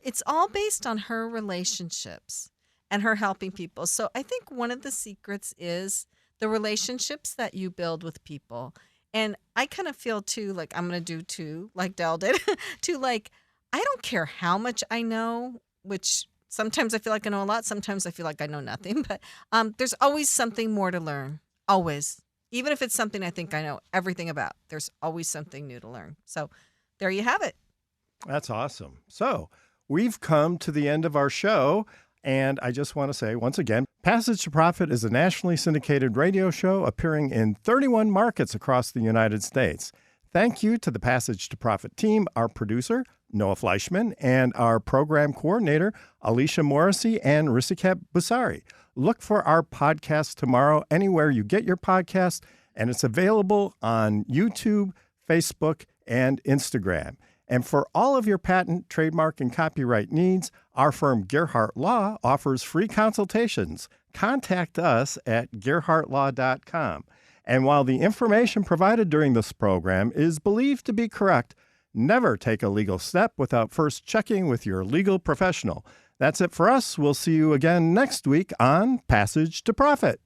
it's all based on her relationships and her helping people. So I think one of the secrets is the relationships that you build with people. And I kind of feel too, like I'm going to do too, like Del did, too, like I don't care how much I know, which sometimes I feel like I know a lot. Sometimes I feel like I know nothing. But there's always something more to learn. Always. Even if it's something I think I know everything about, there's always something new to learn. So there you have it. That's awesome. So we've come to the end of our show. And I just want to say once again, Passage to Profit is a nationally syndicated radio show appearing in 31 markets across the United States. Thank you to the Passage to Profit team, our producer, Noah Fleischman, and our program coordinator, Alicia Morrissey and Risikat Busari. Look for our podcast tomorrow anywhere you get your podcast, and it's available on YouTube, Facebook, and Instagram. And for all of your patent, trademark, and copyright needs, our firm Gearhart Law offers free consultations. Contact us at gearhartlaw.com. And while the information provided during this program is believed to be correct, never take a legal step without first checking with your legal professional. That's it for us. We'll see you again next week on Passage to Profit.